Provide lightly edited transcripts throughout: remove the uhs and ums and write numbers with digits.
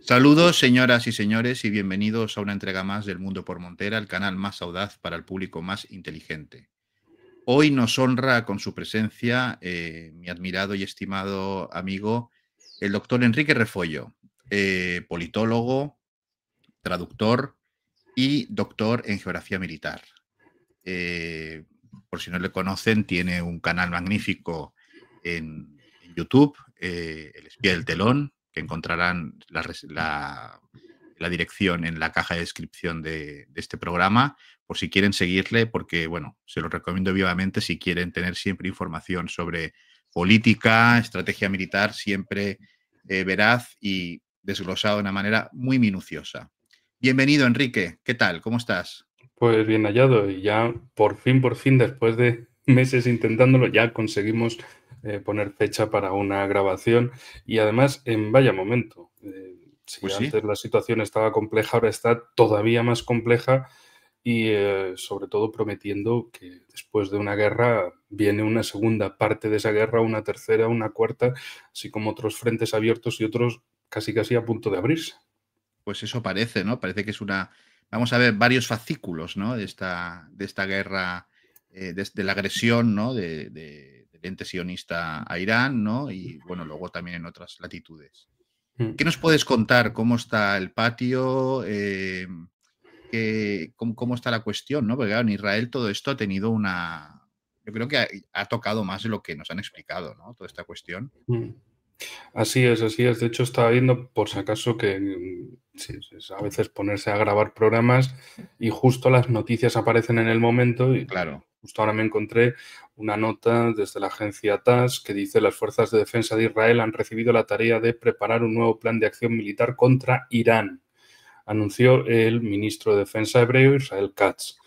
Saludos, señoras y señores, y bienvenidos a una entrega más del Mundo por Montera, el canal más audaz para el público más inteligente. Hoy nos honra con su presencia mi admirado y estimado amigo, el doctor Enrique Refollo, politólogo, traductor y doctor en geografía militar. Eh, por si no le conocen, tiene un canal magnífico en YouTube, El Espía del Telón, que encontrarán la dirección en la caja de descripción de este programa, por si quieren seguirle, porque, bueno, se lo recomiendo vivamente si quieren tener siempre información sobre política, estrategia militar, siempre veraz y desglosado de una manera muy minuciosa. Bienvenido, Enrique. ¿Qué tal? ¿Cómo estás? Pues bien hallado, y ya por fin, después de meses intentándolo, ya conseguimos poner fecha para una grabación y además en vaya momento. Si Pues sí. antes la situación estaba compleja, ahora está todavía más compleja y sobre todo prometiendo que después de una guerra viene una segunda parte de esa guerra, una tercera, una cuarta, así como otros frentes abiertos y otros casi a punto de abrirse. Pues eso parece, ¿no? Parece que es una. Vamos a ver varios fascículos, ¿no? De esta guerra, de la agresión, ¿no? Del ente sionista a Irán, ¿no? Y bueno, luego también en otras latitudes. Mm. ¿Qué nos puedes contar? ¿Cómo está el patio? ¿Cómo está la cuestión, ¿no? Porque claro, en Israel todo esto ha tenido una. Yo creo que ha tocado más de lo que nos han explicado, ¿no? Toda esta cuestión. Mm. Así es, así es. De hecho, estaba viendo por si acaso que sí, es a veces ponerse a grabar programas y justo las noticias aparecen en el momento y Claro. justo ahora me encontré una nota desde la agencia TASS que dice las fuerzas de defensa de Israel han recibido la tarea de preparar un nuevo plan de acción militar contra Irán, anunció el ministro de Defensa hebreo Israel Katz,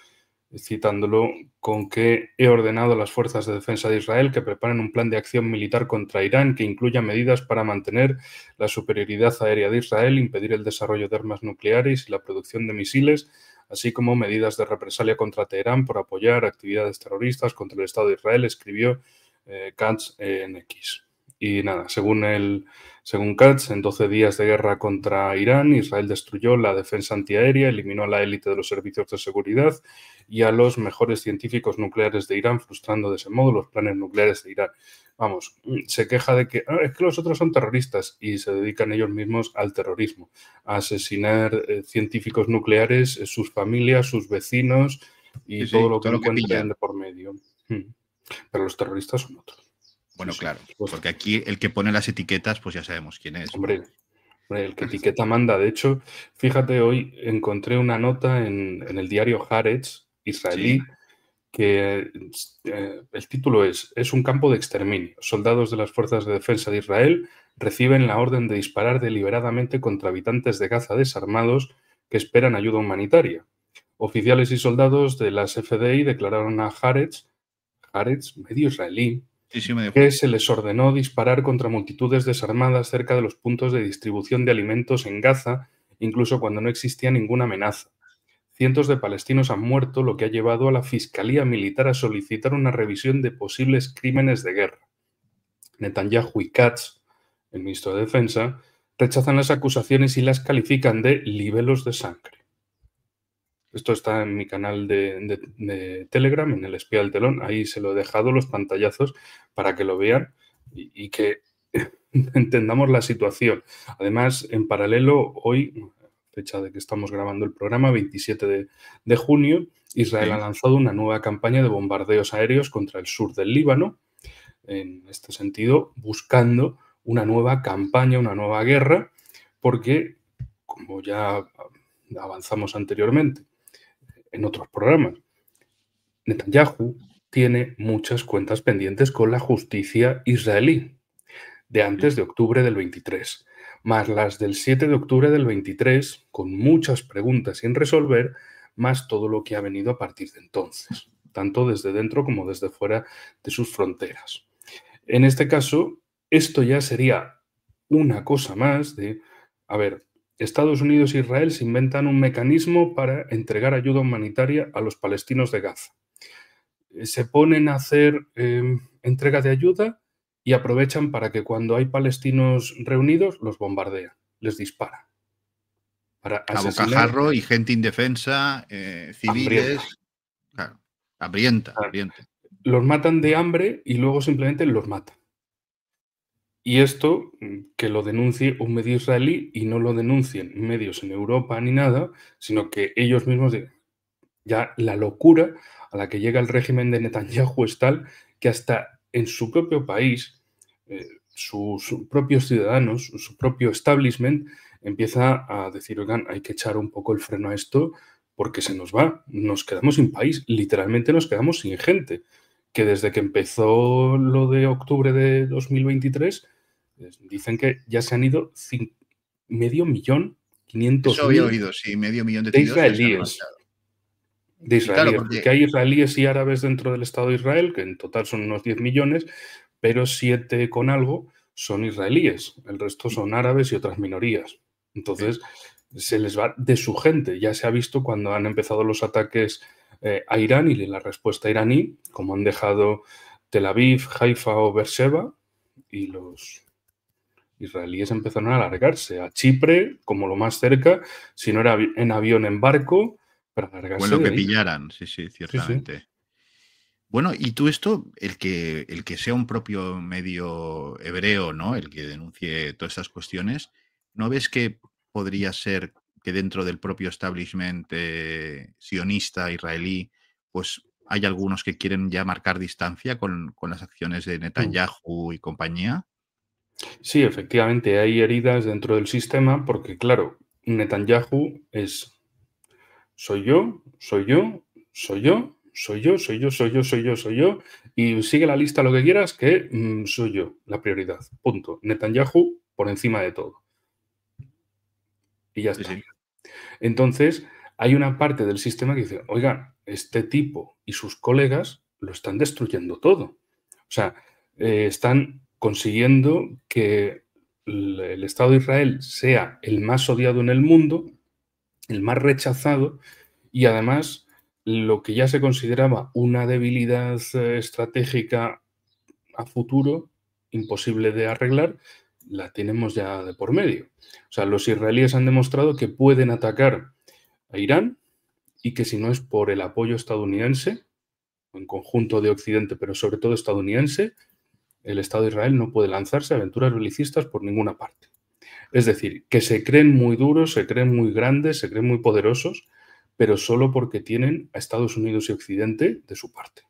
citándolo con que he ordenado a las fuerzas de defensa de Israel que preparen un plan de acción militar contra Irán que incluya medidas para mantener la superioridad aérea de Israel, impedir el desarrollo de armas nucleares y la producción de misiles, así como medidas de represalia contra Teherán por apoyar actividades terroristas contra el Estado de Israel, escribió Katz en X. Y nada, según Katz, en 12 días de guerra contra Irán, Israel destruyó la defensa antiaérea, eliminó a la élite de los servicios de seguridad y a los mejores científicos nucleares de Irán, frustrando de ese modo los planes nucleares de Irán. Vamos, se queja de que es que los otros son terroristas y se dedican ellos mismos al terrorismo, a asesinar científicos nucleares, sus familias, sus vecinos Sí, y todo sí, lo que todo lo que encuentren pillan. de por medio. Pero los terroristas son otros. Sí, Bueno, sí, claro, por supuesto. porque aquí el que pone las etiquetas, pues ya sabemos quién es, ¿no? Hombre, el que etiqueta manda. De hecho, fíjate, hoy encontré una nota en el diario Haaretz Sí, israelí que el título es un campo de exterminio. Soldados de las Fuerzas de Defensa de Israel reciben la orden de disparar deliberadamente contra habitantes de Gaza desarmados que esperan ayuda humanitaria. Oficiales y soldados de las FDI declararon a Haaretz, medio israelí, sí, sí, me que dijo. se les ordenó disparar contra multitudes desarmadas cerca de los puntos de distribución de alimentos en Gaza, incluso cuando no existía ninguna amenaza. Cientos de palestinos han muerto, lo que ha llevado a la Fiscalía Militar a solicitar una revisión de posibles crímenes de guerra. Netanyahu y Katz, el ministro de Defensa, rechazan las acusaciones y las califican de libelos de sangre. Esto está en mi canal de Telegram, en el Espía del Telón. Ahí se lo he dejado los pantallazos para que lo vean y que entendamos la situación. Además, en paralelo, hoy, fecha de que estamos grabando el programa, 27 de junio, Israel ha Sí. lanzado una nueva campaña de bombardeos aéreos contra el sur del Líbano, en este sentido, buscando una nueva campaña, una nueva guerra, porque, como ya avanzamos anteriormente en otros programas, Netanyahu tiene muchas cuentas pendientes con la justicia israelí de Sí. antes de octubre del 23, más las del 7 de octubre del 23, con muchas preguntas sin resolver, más todo lo que ha venido a partir de entonces, tanto desde dentro como desde fuera de sus fronteras. En este caso, esto ya sería una cosa más de, a ver, Estados Unidos e Israel se inventan un mecanismo para entregar ayuda humanitaria a los palestinos de Gaza. Se ponen a hacer entrega de ayuda y aprovechan para que cuando hay palestinos reunidos los bombardean, les disparan. para A asesinar bocajarro y gente indefensa, hambrienta. civiles, claro, hambrienta, O sea, hambrienta. los matan de hambre y luego simplemente los matan. Y esto, que lo denuncie un medio israelí y no lo denuncien medios en Europa ni nada, sino que ellos mismos digan, ya la locura a la que llega el régimen de Netanyahu es tal que hasta en su propio país, sus propios ciudadanos, su propio establishment, empieza a decir, oigan, hay que echar un poco el freno a esto porque se nos va, nos quedamos sin país, literalmente nos quedamos sin gente, que desde que empezó lo de octubre de 2023, dicen que ya se han ido 500.000, Eso había 500.000 oído, sí, 500.000 de de tíos ya se han israelíes. marchado. De Y claro, israelíes, porque porque hay israelíes y árabes dentro del Estado de Israel, que en total son unos 10 millones, pero 7 con algo son israelíes, el resto son árabes y otras minorías. sí, Entonces, se les va de su gente. Ya se ha visto cuando han empezado los ataques a Irán y la respuesta iraní, como han dejado Tel Aviv, Haifa o Beersheba, y los israelíes empezaron a alargarse a Chipre, como lo más cerca, si no era en avión, en barco, para o en alargarse lo de que ahí. pillaran, sí, sí, Sí, sí. ciertamente. Bueno, y tú esto, el que sea un propio medio hebreo, ¿no? El que denuncie todas estas cuestiones, ¿no ves que podría ser que dentro del propio establishment sionista israelí, pues hay algunos que quieren ya marcar distancia con las acciones de Mm. Netanyahu y compañía? Sí, efectivamente, hay heridas dentro del sistema porque, claro, Netanyahu es soy yo, soy yo, soy yo, soy yo, soy yo, soy yo, soy yo, soy yo, y sigue la lista lo que quieras, que soy yo, la prioridad. Punto. Netanyahu por encima de todo. Y ya Sí, está. sí, Entonces, hay una parte del sistema que dice, oiga, este tipo y sus colegas lo están destruyendo todo. O sea, están consiguiendo que el Estado de Israel sea el más odiado en el mundo, el más rechazado, y además lo que ya se consideraba una debilidad estratégica a futuro, imposible de arreglar, la tenemos ya de por medio. O sea, los israelíes han demostrado que pueden atacar a Irán y que si no es por el apoyo estadounidense, en conjunto de Occidente, pero sobre todo estadounidense, el Estado de Israel no puede lanzarse a aventuras belicistas por ninguna parte. Es decir, que se creen muy duros, se creen muy grandes, se creen muy poderosos, pero solo porque tienen a Estados Unidos y Occidente de su parte,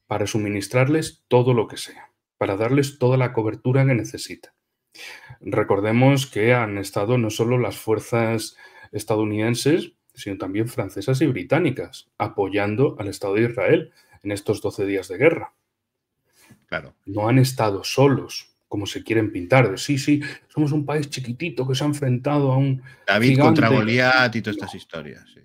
para suministrarles todo lo que sea, para darles toda la cobertura que necesitan. Recordemos que han estado no solo las fuerzas estadounidenses, sino también francesas y británicas, apoyando al Estado de Israel en estos 12 días de guerra. claro. No han estado solos, como se quieren pintar, de sí, sí, somos un país chiquitito que se ha enfrentado a un David contra gigante. Goliat y todas No, estas historias. Sí,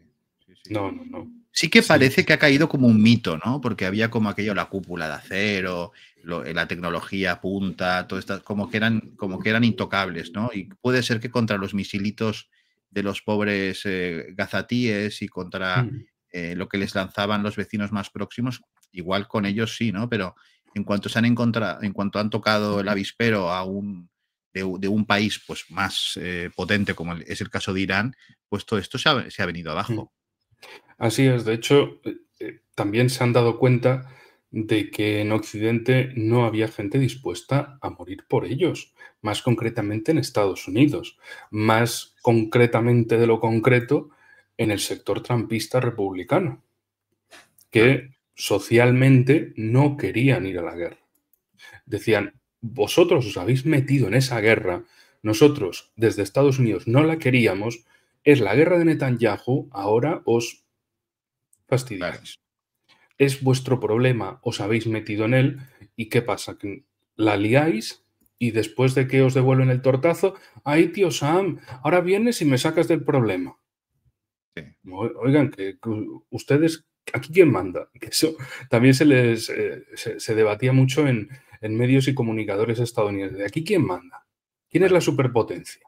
sí, sí. no, no, no. Sí que Sí, parece que ha caído como un mito, ¿no? Porque había como aquello, la cúpula de acero, la tecnología punta, todo esto, como que eran intocables, ¿no? Y puede ser que contra los misilitos de los pobres gazatíes y contra mm, lo que les lanzaban los vecinos más próximos, igual con ellos sí, ¿no? Pero en cuanto se han encontrado, en cuanto han tocado el avispero de un país pues más potente como es el caso de Irán, pues todo esto se ha venido mm. abajo. Así es, de hecho, también se han dado cuenta de que en Occidente no había gente dispuesta a morir por ellos, más concretamente en Estados Unidos, más concretamente de lo concreto en el sector trampista republicano, Claro. que socialmente no querían ir a la guerra. Decían, vosotros os habéis metido en esa guerra, nosotros desde Estados Unidos no la queríamos, es la guerra de Netanyahu, ahora os Claro, fastidiáis. Es vuestro problema, os habéis metido en él y ¿qué pasa? Que la liáis y después de que os devuelven el tortazo, ay tío Sam, ahora vienes y me sacas del problema. sí, Oigan, que ustedes, ¿aquí quién manda? Que eso también se debatía mucho en medios y comunicadores estadounidenses. ¿De aquí quién manda? ¿Quién es la claro. superpotencia?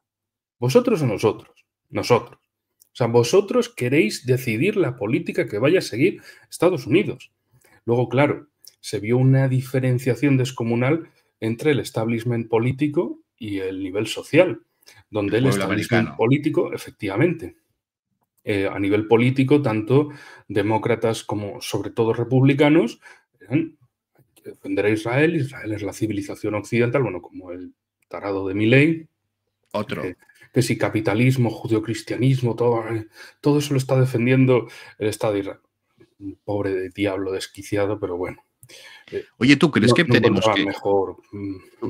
¿Vosotros o nosotros? Nosotros. O sea, vosotros queréis decidir la política que vaya a seguir Estados Unidos. Luego, claro, se vio una diferenciación descomunal entre el establishment político y el nivel social. donde El el pueblo establishment americano. político, efectivamente, a nivel político, tanto demócratas como sobre todo republicanos, hay que defender a Israel. Israel es la civilización occidental, bueno, como el tarado de Milei, Otro. que si capitalismo, judeocristianismo, todo eso lo está defendiendo el Estado de Israel. Un pobre de diablo desquiciado, pero bueno. Oye, ¿tú crees No, que no tenemos encontraban que, mejor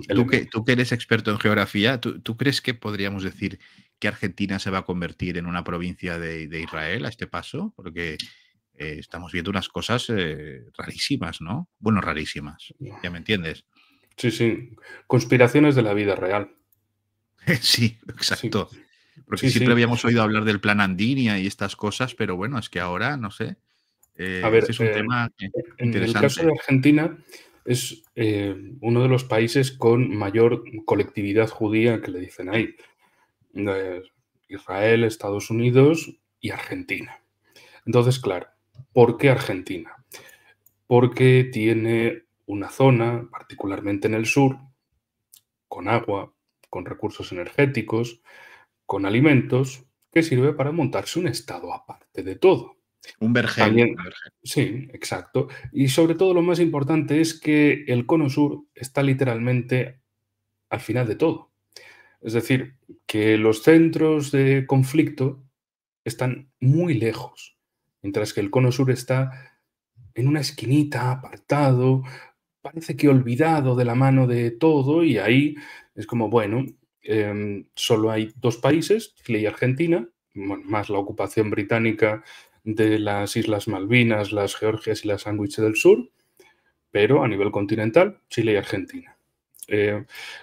elemento. tú que eres experto en geografía, ¿tú crees que podríamos decir que Argentina se va a convertir en una provincia de Israel a este paso? Porque estamos viendo unas cosas rarísimas, ¿no? Bueno, rarísimas, ya me entiendes. Sí, sí. Conspiraciones de la vida real. Sí, Sí, exacto. Porque sí, siempre sí. habíamos oído hablar del plan Andinia y estas cosas, pero bueno, es que ahora, no sé, A ese ver, es un tema en el caso de interesante. Argentina es uno de los países con mayor colectividad judía que le dicen ahí. Eh, Israel, Estados Unidos y Argentina. Entonces, claro, ¿por qué Argentina? Porque tiene una zona, particularmente en el sur, con agua, con recursos energéticos, con alimentos, que sirve para montarse un estado aparte de todo. Un vergel, También, un vergel. sí, exacto. Y sobre todo lo más importante es que el cono sur está literalmente al final de todo. Es decir, que los centros de conflicto están muy lejos, mientras que el cono sur está en una esquinita, apartado, parece que olvidado de la mano de todo, y ahí es como, bueno, solo hay dos países, Chile y Argentina, más la ocupación británica de las Islas Malvinas, las Georgias y las Sandwich del Sur, pero a nivel continental, Chile y Argentina.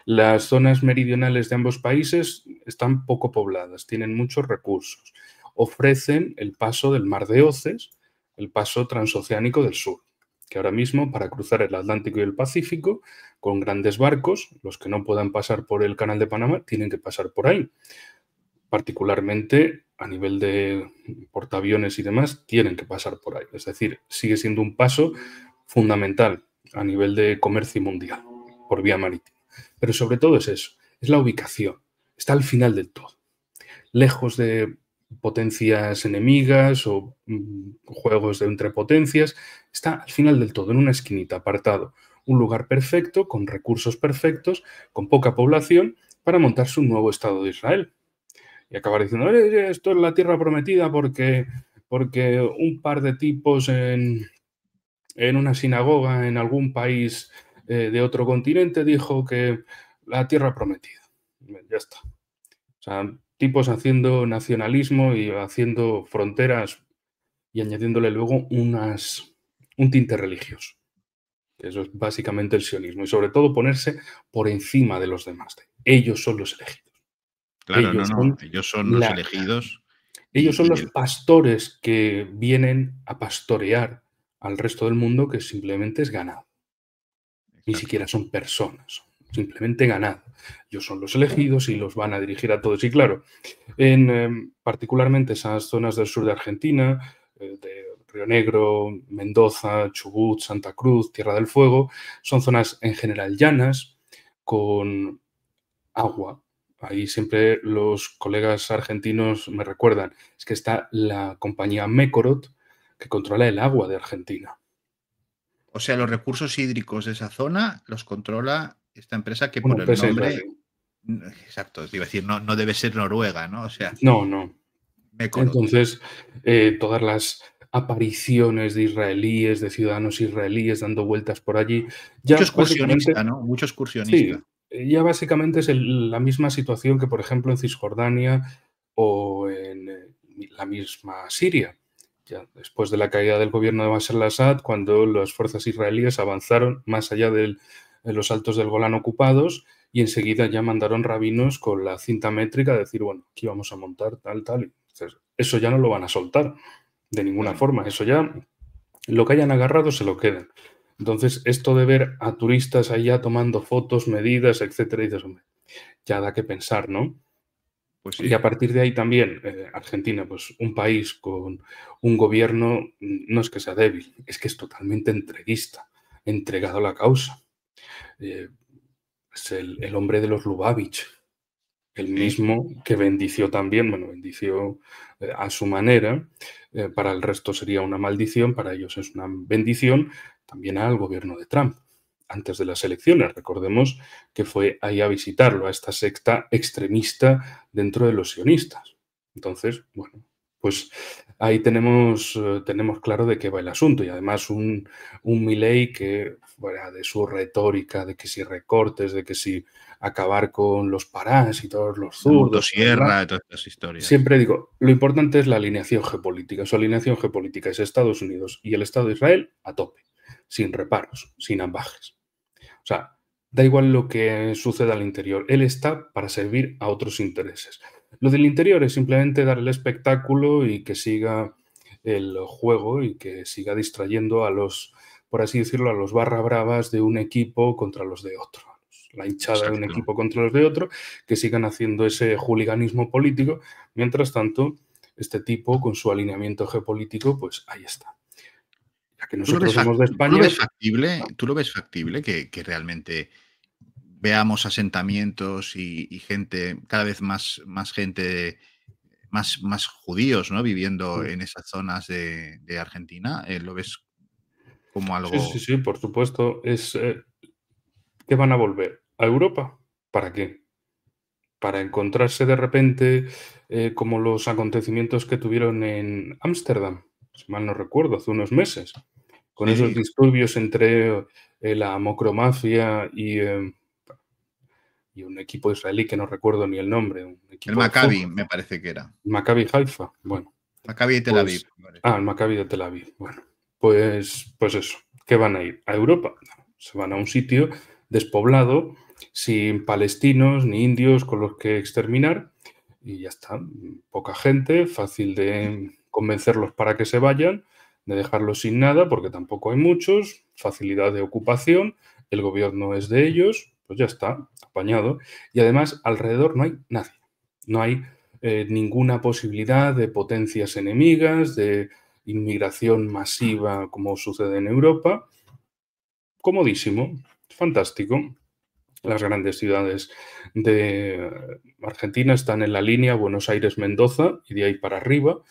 Las zonas meridionales de ambos países están poco pobladas, tienen muchos recursos, ofrecen el paso del Mar de Oces, el paso transoceánico del sur, que ahora mismo para cruzar el Atlántico y el Pacífico con grandes barcos, los que no puedan pasar por el Canal de Panamá tienen que pasar por ahí. Particularmente a nivel de portaaviones y demás, tienen que pasar por ahí. Es decir, sigue siendo un paso fundamental a nivel de comercio mundial por vía marítima. Pero sobre todo es eso, es la ubicación. Está al final del todo, lejos de potencias enemigas o juegos de entre potencias. Está al final del todo, en una esquinita, apartado. Un lugar perfecto, con recursos perfectos, con poca población, para montarse un nuevo Estado de Israel. Y acabar diciendo, esto es la tierra prometida porque un par de tipos en una sinagoga en algún país de otro continente dijo que la tierra prometida. Ya está. O sea, tipos haciendo nacionalismo y haciendo fronteras y añadiéndole luego un tinte religioso. Eso es básicamente el sionismo. Y sobre todo ponerse por encima de los demás. Ellos son los elegidos. Claro, no, Ellos no, son ellos son los la, elegidos ellos son y los pastores que vienen a pastorear al resto del mundo, que simplemente es ganado. Ni siquiera exacto. son personas, simplemente ganado. Ellos son los elegidos y los van a dirigir a todos. Y claro, en particularmente esas zonas del sur de Argentina, de Río Negro, Mendoza, Chubut, Santa Cruz, Tierra del Fuego, son zonas en general llanas, con agua. Ahí siempre los colegas argentinos me recuerdan, es que está la compañía Mecorot que controla el agua de Argentina. O sea, los recursos hídricos de esa zona los controla esta empresa que Una por el empresa nombre, israelí. exacto, te iba a decir, no, no debe ser Noruega, ¿no? O sea, No, no. Mekorot. Entonces, todas las apariciones de israelíes, de ciudadanos israelíes dando vueltas por allí, ya Mucho básicamente, excursionista, ¿no? Mucho sí, excursionista. ya básicamente es la misma situación que, por ejemplo, en Cisjordania o en la misma Siria. Ya después de la caída del gobierno de Bashar al-Assad, cuando las fuerzas israelíes avanzaron más allá de los altos del Golán ocupados y enseguida ya mandaron rabinos con la cinta métrica a decir, bueno, aquí vamos a montar tal, tal. Entonces, eso ya no lo van a soltar de ninguna Claro. forma. Eso ya, lo que hayan agarrado se lo quedan. Entonces, esto de ver a turistas allá tomando fotos, medidas, etcétera, y dices, hombre, ya da que pensar, ¿no? Pues Y sí. a partir de ahí también, Argentina, pues un país con un gobierno, no es que sea débil, es que es totalmente entreguista, entregado a la causa. Eh, es el hombre de los Lubavitch. el Sí. mismo que bendició también, bueno, bendició a su manera, para el resto sería una maldición, para ellos es una bendición, también al gobierno de Trump, antes de las elecciones. Recordemos que fue ahí a visitarlo, a esta secta extremista dentro de los sionistas. Entonces, bueno, pues ahí tenemos claro de qué va el asunto y además un Milei que, fuera de su retórica, de que si recortes, de que si acabar con los parásitos, los La zurdos, bla, bla, bla. motosierra, todas estas historias. Siempre digo, lo importante es la alineación geopolítica. Su alineación geopolítica es Estados Unidos y el Estado de Israel a tope, sin reparos, sin ambajes. O sea, da igual lo que suceda al interior, él está para servir a otros intereses. Lo del interior es simplemente dar el espectáculo y que siga el juego y que siga distrayendo a los, por así decirlo, a los barra bravas de un equipo contra los de otro. La hinchada de un Exacto. equipo contra los de otro, que sigan haciendo ese juliganismo político. Mientras tanto, este tipo, con su alineamiento geopolítico, pues ahí está. Ya que nosotros somos de ¿Tú lo España, ves factible? ¿Tú lo ves factible que realmente veamos asentamientos y gente, cada vez más gente, más judíos, ¿no? Viviendo en esas zonas de Argentina? ¿Lo ves como sí, sí, algo? sí, por supuesto, es ¿qué van a volver? ¿A Europa? ¿Para qué? Para encontrarse de repente como los acontecimientos que tuvieron en Ámsterdam, si mal no recuerdo, hace unos meses, con esos Sí, disturbios entre la mocromafia y un equipo israelí que no recuerdo ni el nombre, un el equipo de Maccabi fútbol, me parece que era. Maccabi Haifa, bueno, Maccabi de Tel Aviv, pues, me parece. el Maccabi de Tel Aviv, bueno, pues eso, ¿qué van a ir? ¿A Europa? No, se van a un sitio despoblado, sin palestinos ni indios con los que exterminar, y ya está, poca gente, fácil de convencerlos para que se vayan, de dejarlos sin nada, porque tampoco hay muchos, facilidad de ocupación, el gobierno es de ellos, pues ya está, apañado, y además alrededor no hay nadie, no hay ninguna posibilidad de potencias enemigas, de inmigración masiva como sucede en Europa. Comodísimo, fantástico. Las grandes ciudades de Argentina están en la línea Buenos Aires-Mendoza y de ahí para arriba,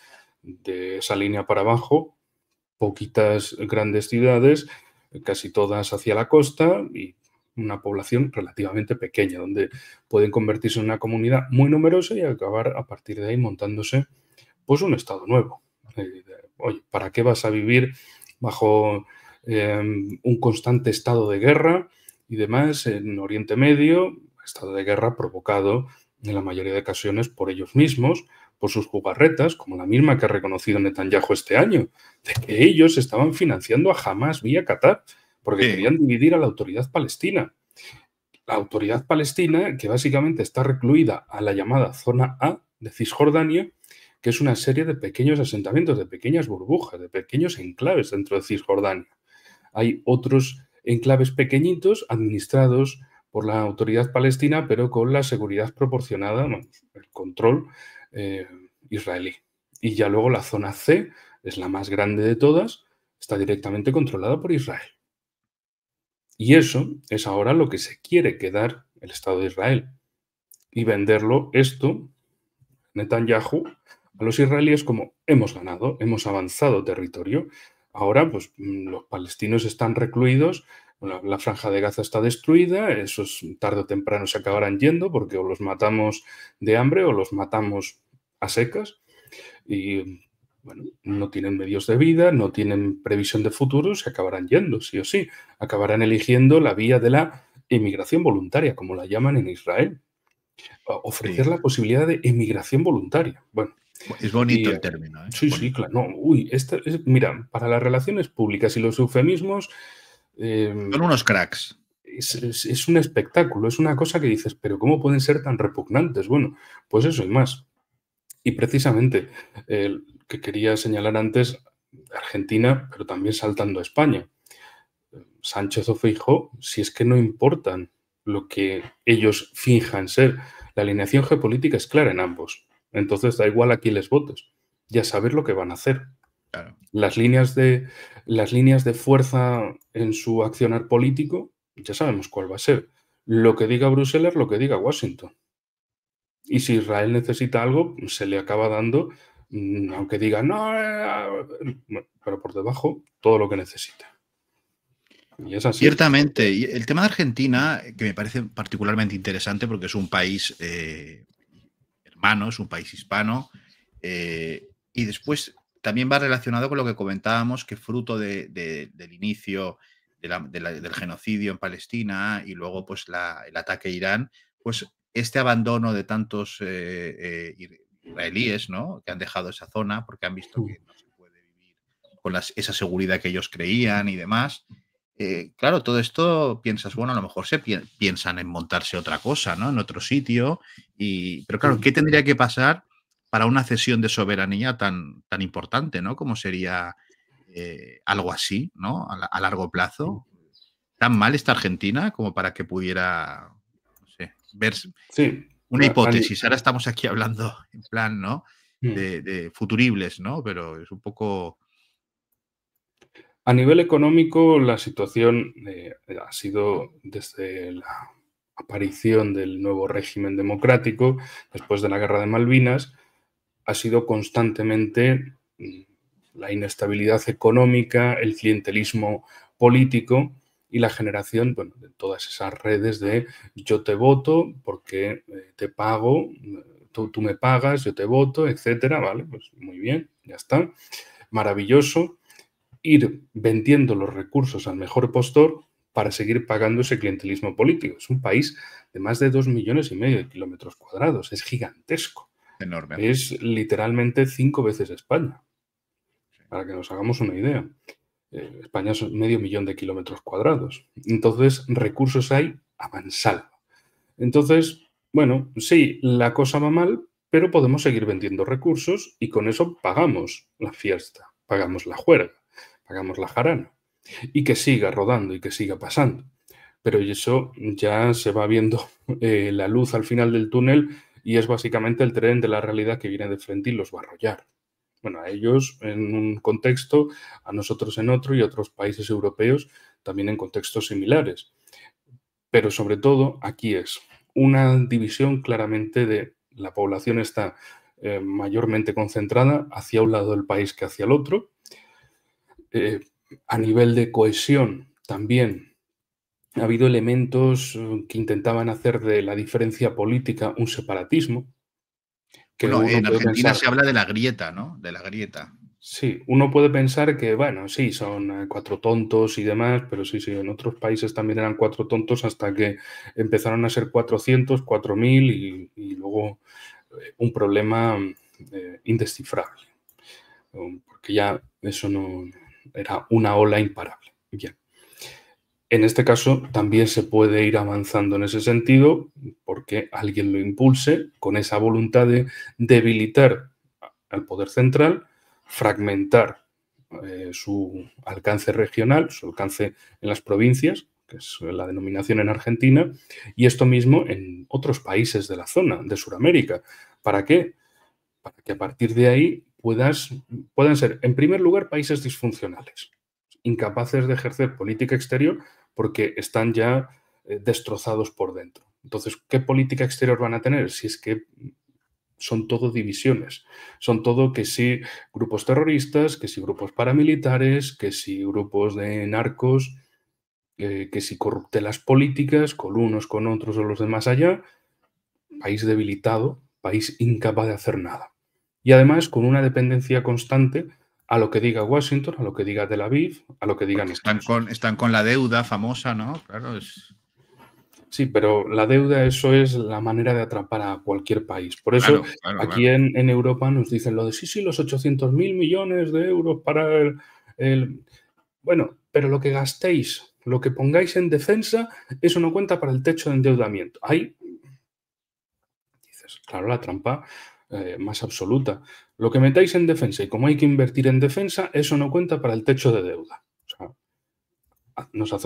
de esa línea para abajo, poquitas grandes ciudades, casi todas hacia la costa y una población relativamente pequeña, donde pueden convertirse en una comunidad muy numerosa y acabar a partir de ahí montándose pues un estado nuevo. Oye, ¿para qué vas a vivir bajo un constante estado de guerra y demás en Oriente Medio? Estado de guerra provocado en la mayoría de ocasiones por ellos mismos, por sus jugarretas, como la misma que ha reconocido Netanyahu este año, de que ellos estaban financiando a Hamas vía Qatar, porque Sí, querían dividir a la autoridad palestina. La autoridad palestina, que básicamente está recluida a la llamada Zona A de Cisjordania, que es una serie de pequeños asentamientos, de pequeñas burbujas, de pequeños enclaves dentro de Cisjordania. Hay otros enclaves pequeñitos administrados por la autoridad palestina, pero con la seguridad proporcionada, bueno, el control eh, israelí. Y ya luego la zona C, es la más grande de todas, está directamente controlada por Israel. Y eso es ahora lo que se quiere quedar el Estado de Israel y venderlo esto, Netanyahu, a los israelíes como hemos ganado, hemos avanzado territorio. Ahora, pues los palestinos están recluidos, la franja de Gaza está destruida, esos tarde o temprano se acabarán yendo porque o los matamos de hambre o los matamos a secas y bueno, no tienen medios de vida, no tienen previsión de futuro, se acabarán yendo, sí o sí. Acabarán eligiendo la vía de la emigración voluntaria, como la llaman en Israel. Ofrecer sí. la posibilidad de emigración voluntaria. Bueno, Es bonito y el término, ¿eh? sí, sí, Bonito. claro. No, uy, mira, para las relaciones públicas y los eufemismos Son unos cracks. es un espectáculo, es una cosa que dices, pero ¿cómo pueden ser tan repugnantes? Bueno, pues eso y más. Y precisamente el que quería señalar antes, Argentina, pero también saltando a España. Sánchez o Feijóo, si es que no importan lo que ellos finjan ser. La alineación geopolítica es clara en ambos. Entonces da igual a quién les votes. Ya sabes lo que van a hacer. Claro. Las líneas de fuerza en su accionar político, ya sabemos cuál va a ser. Lo que diga Bruselas, lo que diga Washington. Y si Israel necesita algo, se le acaba dando, aunque diga, no, pero por debajo, todo lo que necesita. Y es así. Ciertamente. Y el tema de Argentina, que me parece particularmente interesante porque es un país hermano, es un país hispano, y después también va relacionado con lo que comentábamos, que fruto del inicio del genocidio en Palestina y luego pues el ataque a Irán, pues este abandono de tantos israelíes, ¿no?, que han dejado esa zona porque han visto que no se puede vivir con esa seguridad que ellos creían y demás. Claro, todo esto piensas, bueno, a lo mejor piensan en montarse otra cosa, ¿no?, en otro sitio. Pero claro, ¿qué tendría que pasar para una cesión de soberanía tan importante, ¿no?, como sería algo así, ¿no?, a largo plazo? ¿Tan mal está Argentina como para que pudiera, no sé, ver Sí. una hipótesis? Ahora estamos aquí hablando en plan, ¿no?, de futuribles, ¿no?, pero es un poco... A nivel económico, la situación ha sido desde la aparición del nuevo régimen democrático, después de la Guerra de Malvinas, ha sido constantemente la inestabilidad económica, el clientelismo político y la generación, bueno, de todas esas redes de yo te voto porque te pago, tú me pagas, yo te voto, etcétera, ¿vale? Pues muy bien, ya está. Maravilloso. Ir vendiendo los recursos al mejor postor para seguir pagando ese clientelismo político. Es un país de más de 2,5 millones de kilómetros cuadrados. Es gigantesco. Enorme. Es literalmente 5 veces España, para que nos hagamos una idea. España es 500,000 de kilómetros cuadrados. Entonces, recursos hay a mansalva. Entonces, bueno, sí, la cosa va mal, pero podemos seguir vendiendo recursos y con eso pagamos la fiesta, pagamos la juerga, pagamos la jarana. Y que siga rodando y que siga pasando. Pero eso ya se va viendo la luz al final del túnel y es básicamente el tren de la realidad que viene de frente y los va a arrollar. Bueno, a ellos en un contexto, a nosotros en otro y a otros países europeos también en contextos similares. Pero sobre todo aquí es una división claramente de la población está mayormente concentrada hacia un lado del país que hacia el otro. A nivel de cohesión también ha habido elementos que intentaban hacer de la diferencia política un separatismo. Que Bueno, uno en puede Argentina pensar, se habla de la grieta, ¿no?, de la grieta. sí, uno puede pensar que, bueno, sí, son 4 tontos y demás, pero sí, en otros países también eran 4 tontos hasta que empezaron a ser 400, 4.000 y luego un problema indescifrable, porque ya eso no era una ola imparable. Bien. En este caso también se puede ir avanzando en ese sentido porque alguien lo impulse con esa voluntad de debilitar al poder central, fragmentar su alcance regional, su alcance en las provincias, que es la denominación en Argentina, y esto mismo en otros países de la zona, de Sudamérica. ¿Para qué? Para que a partir de ahí puedan ser, en primer lugar, países disfuncionales, incapaces de ejercer política exterior porque están ya destrozados por dentro. Entonces, ¿qué política exterior van a tener? Si es que son todo divisiones, son todo que sí grupos terroristas, que sí grupos paramilitares, que sí grupos de narcos, que sí corruptelas políticas con unos, con otros o los demás allá, país debilitado, país incapaz de hacer nada. Y además con una dependencia constante a lo que diga Washington, a lo que diga Tel Aviv, a lo que digan Porque otros. están con la deuda famosa, ¿no? Claro, Sí, pero la deuda, eso es la manera de atrapar a cualquier país. Por eso, claro, claro, aquí claro. en Europa nos dicen lo de sí, los 800.000 millones de euros para el... Bueno, pero lo que gastéis, lo que pongáis en defensa, eso no cuenta para el techo de endeudamiento. Ahí dices, claro, la trampa más absoluta. Lo que metáis en defensa y como hay que invertir en defensa, eso no cuenta para el techo de deuda. O sea,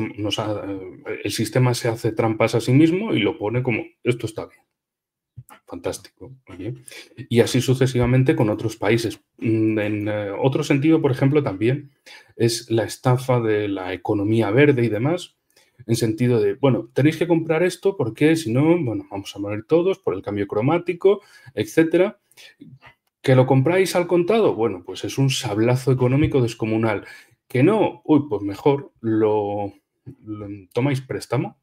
el sistema se hace trampas a sí mismo y lo pone como, esto está bien. Fantástico. Muy bien. Y así sucesivamente con otros países. En otro sentido, por ejemplo, también es la estafa de la economía verde y demás. en sentido de, bueno, tenéis que comprar esto porque si no, bueno, vamos a morir todos por el cambio cromático, etcétera. ¿Que lo compráis al contado? Bueno, pues es un sablazo económico descomunal. ¿Que no? Uy, pues mejor lo tomáis préstamo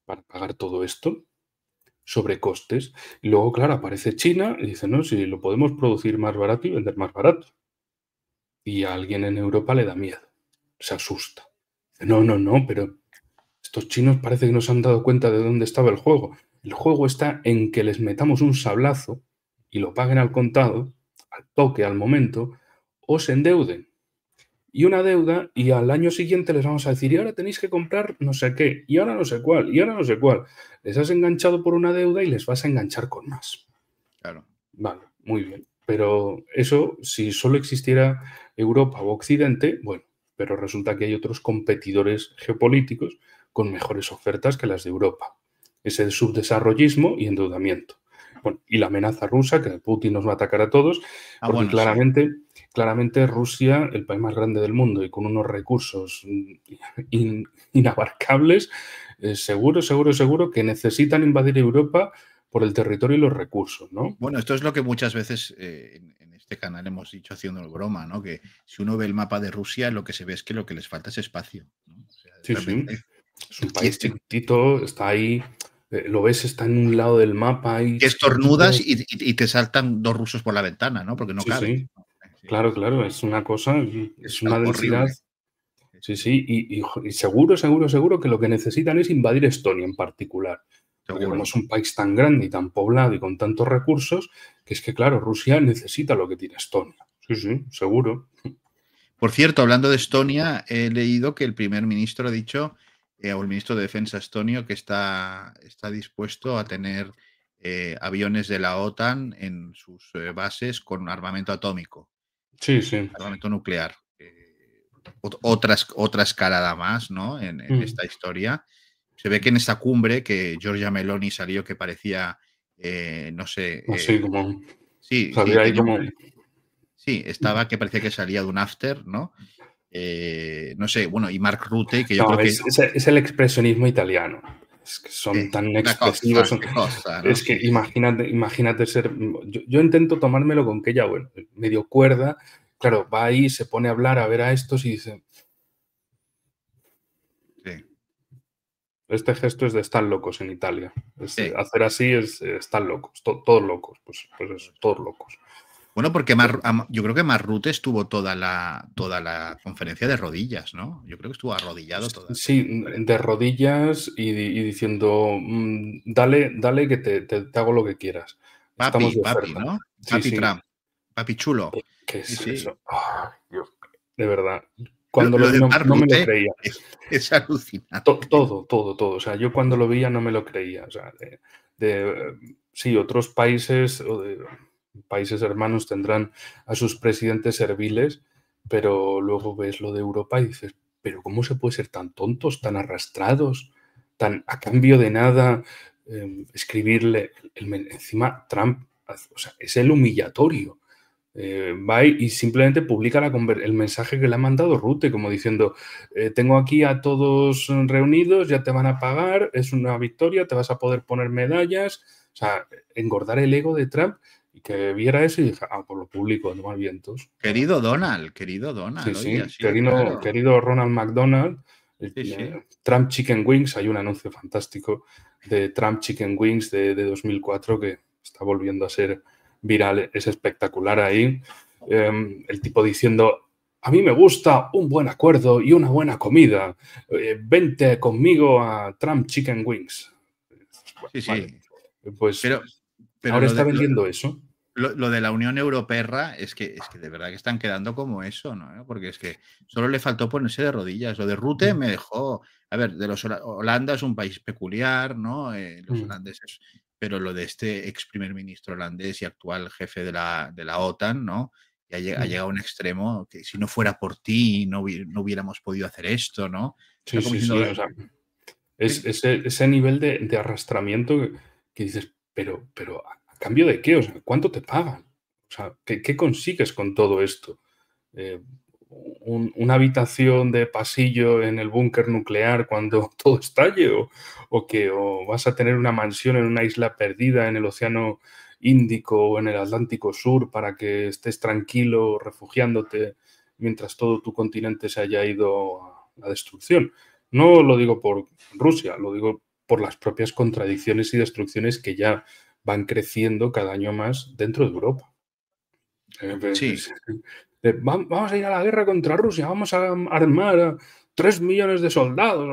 para pagar todo esto sobre costes. Y luego, claro, aparece China y dice, no, si lo podemos producir más barato y vender más barato. Y a alguien en Europa le da miedo, se asusta. Dice, no, no, no, pero estos chinos parece que no se han dado cuenta de dónde estaba el juego. El juego está en que les metamos un sablazo y lo paguen al contado, al toque, al momento, o se endeuden. Y una deuda, y al año siguiente les vamos a decir, y ahora tenéis que comprar no sé qué, y ahora no sé cuál, y ahora no sé cuál. Les has enganchado por una deuda y les vas a enganchar con más. Claro. Vale, muy bien. Pero eso, si solo existiera Europa o Occidente, bueno, pero resulta que hay otros competidores geopolíticos con mejores ofertas que las de Europa. Es el subdesarrollismo y endeudamiento. Bueno, y la amenaza rusa, que Putin nos va a atacar a todos, porque Bueno, sí. claramente Rusia, el país más grande del mundo y con unos recursos inabarcables, seguro que necesitan invadir Europa por el territorio y los recursos, ¿no? Bueno, esto es lo que muchas veces en este canal hemos dicho haciendo broma, ¿no? Que si uno ve el mapa de Rusia, lo que se ve es que lo que les falta es espacio, ¿no? O sea, Sí, sí. realmente Es un país chiquitito, está ahí, lo ves, está en un lado del mapa y que estornudas y te saltan 2 rusos por la ventana, ¿no? Porque no sí, caben. sí. Sí, Claro, es una cosa, es es una algo densidad. horrible. Sí, sí, y seguro que lo que necesitan es invadir Estonia en particular. Porque como Seguro. es un país tan grande y tan poblado y con tantos recursos, que es que, claro, Rusia necesita lo que tiene Estonia. Sí, sí, seguro. Por cierto, hablando de Estonia, he leído que el primer ministro ha dicho, o el ministro de Defensa estonio, que está dispuesto a tener aviones de la OTAN en sus bases con armamento atómico, Sí, sí. armamento nuclear. Otra escalada más, ¿no? En esta historia. Se ve que en esta cumbre que Giorgia Meloni salió que parecía, no sé, Así como, sí, sí, sabía ahí tenía como... sí, estaba que parecía que salía de un after, ¿no? No sé, bueno, y Mark Rutte, que yo No, creo que es el expresionismo italiano. Es que son tan expresivos. qué cosa, ¿no? Es que Sí, sí, imagínate ser. Yo intento tomármelo con que ella, bueno, medio cuerda. Claro, va ahí, se pone a hablar, a ver a estos y dice: sí, Este gesto es de estar locos en Italia. sí. Hacer así es estar locos, todos locos. Pues eso, todos locos. Bueno, porque yo creo que Mark Rutte estuvo toda la conferencia de rodillas, ¿no? Yo creo que estuvo arrodillado toda la Sí, de conferencia. rodillas y diciendo: dale que te hago lo que quieras. Estamos de Papi, oferta. ¿no? Sí, Papi sí. Trump, papi chulo. ¿Qué Sí, es sí. eso? Ay, Dios, de verdad. Lo, Cuando lo lo vi de no, Mark no me lo Rutte creía. es alucinante. Todo. O sea, yo cuando lo veía no me lo creía. O sea, sí, otros países o de países hermanos tendrán a sus presidentes serviles, pero luego ves lo de Europa y dices, pero ¿cómo se puede ser tan tontos, tan arrastrados, tan a cambio de nada? Escribirle encima Trump, o sea, es el humillatorio. Va y simplemente publica el mensaje que le ha mandado Rute, como diciendo, tengo aquí a todos reunidos, ya te van a pagar, es una victoria, te vas a poder poner medallas, o sea, engordar el ego de Trump y que viera eso y dije, pues lo publico, no más vientos. Querido Sí, Donald, oye, sí, así de claro. querido Ronald McDonald, Sí, sí. Trump Chicken Wings, hay un anuncio fantástico de Trump Chicken Wings de 2004 que está volviendo a ser viral, es espectacular ahí. El tipo diciendo, a mí me gusta un buen acuerdo y una buena comida, vente conmigo a Trump Chicken Wings. Bueno, Sí, vale, sí. pues Pero, pero ahora lo está de, vendiendo eso. lo de la Unión Europea es que de verdad que están quedando como eso, ¿no? Porque es que solo le faltó ponerse de rodillas. Lo de Rutte me dejó. A ver, de los Holanda es un país peculiar, ¿no? Los holandeses. Pero lo de este ex primer ministro holandés y actual jefe de la OTAN, ¿no? Ya ha llegado a un extremo que si no fuera por ti no hubiéramos podido hacer esto, ¿no? Está Sí, como sí, diciendo, sí, o sea, es sí, ese nivel de arrastramiento que dices, pero ¿a cambio de qué? O sea, ¿cuánto te pagan? O sea, ¿qué consigues con todo esto? Eh, una habitación de pasillo en el búnker nuclear cuando todo estalle? ¿O vas a tener una mansión en una isla perdida en el Océano Índico o en el Atlántico Sur para que estés tranquilo refugiándote mientras todo tu continente se haya ido a la destrucción? No lo digo por Rusia, lo digo por las propias contradicciones y destrucciones que ya van creciendo cada año más dentro de Europa. Sí, Vamos a ir a la guerra contra Rusia, vamos a armar a 3 millones de soldados.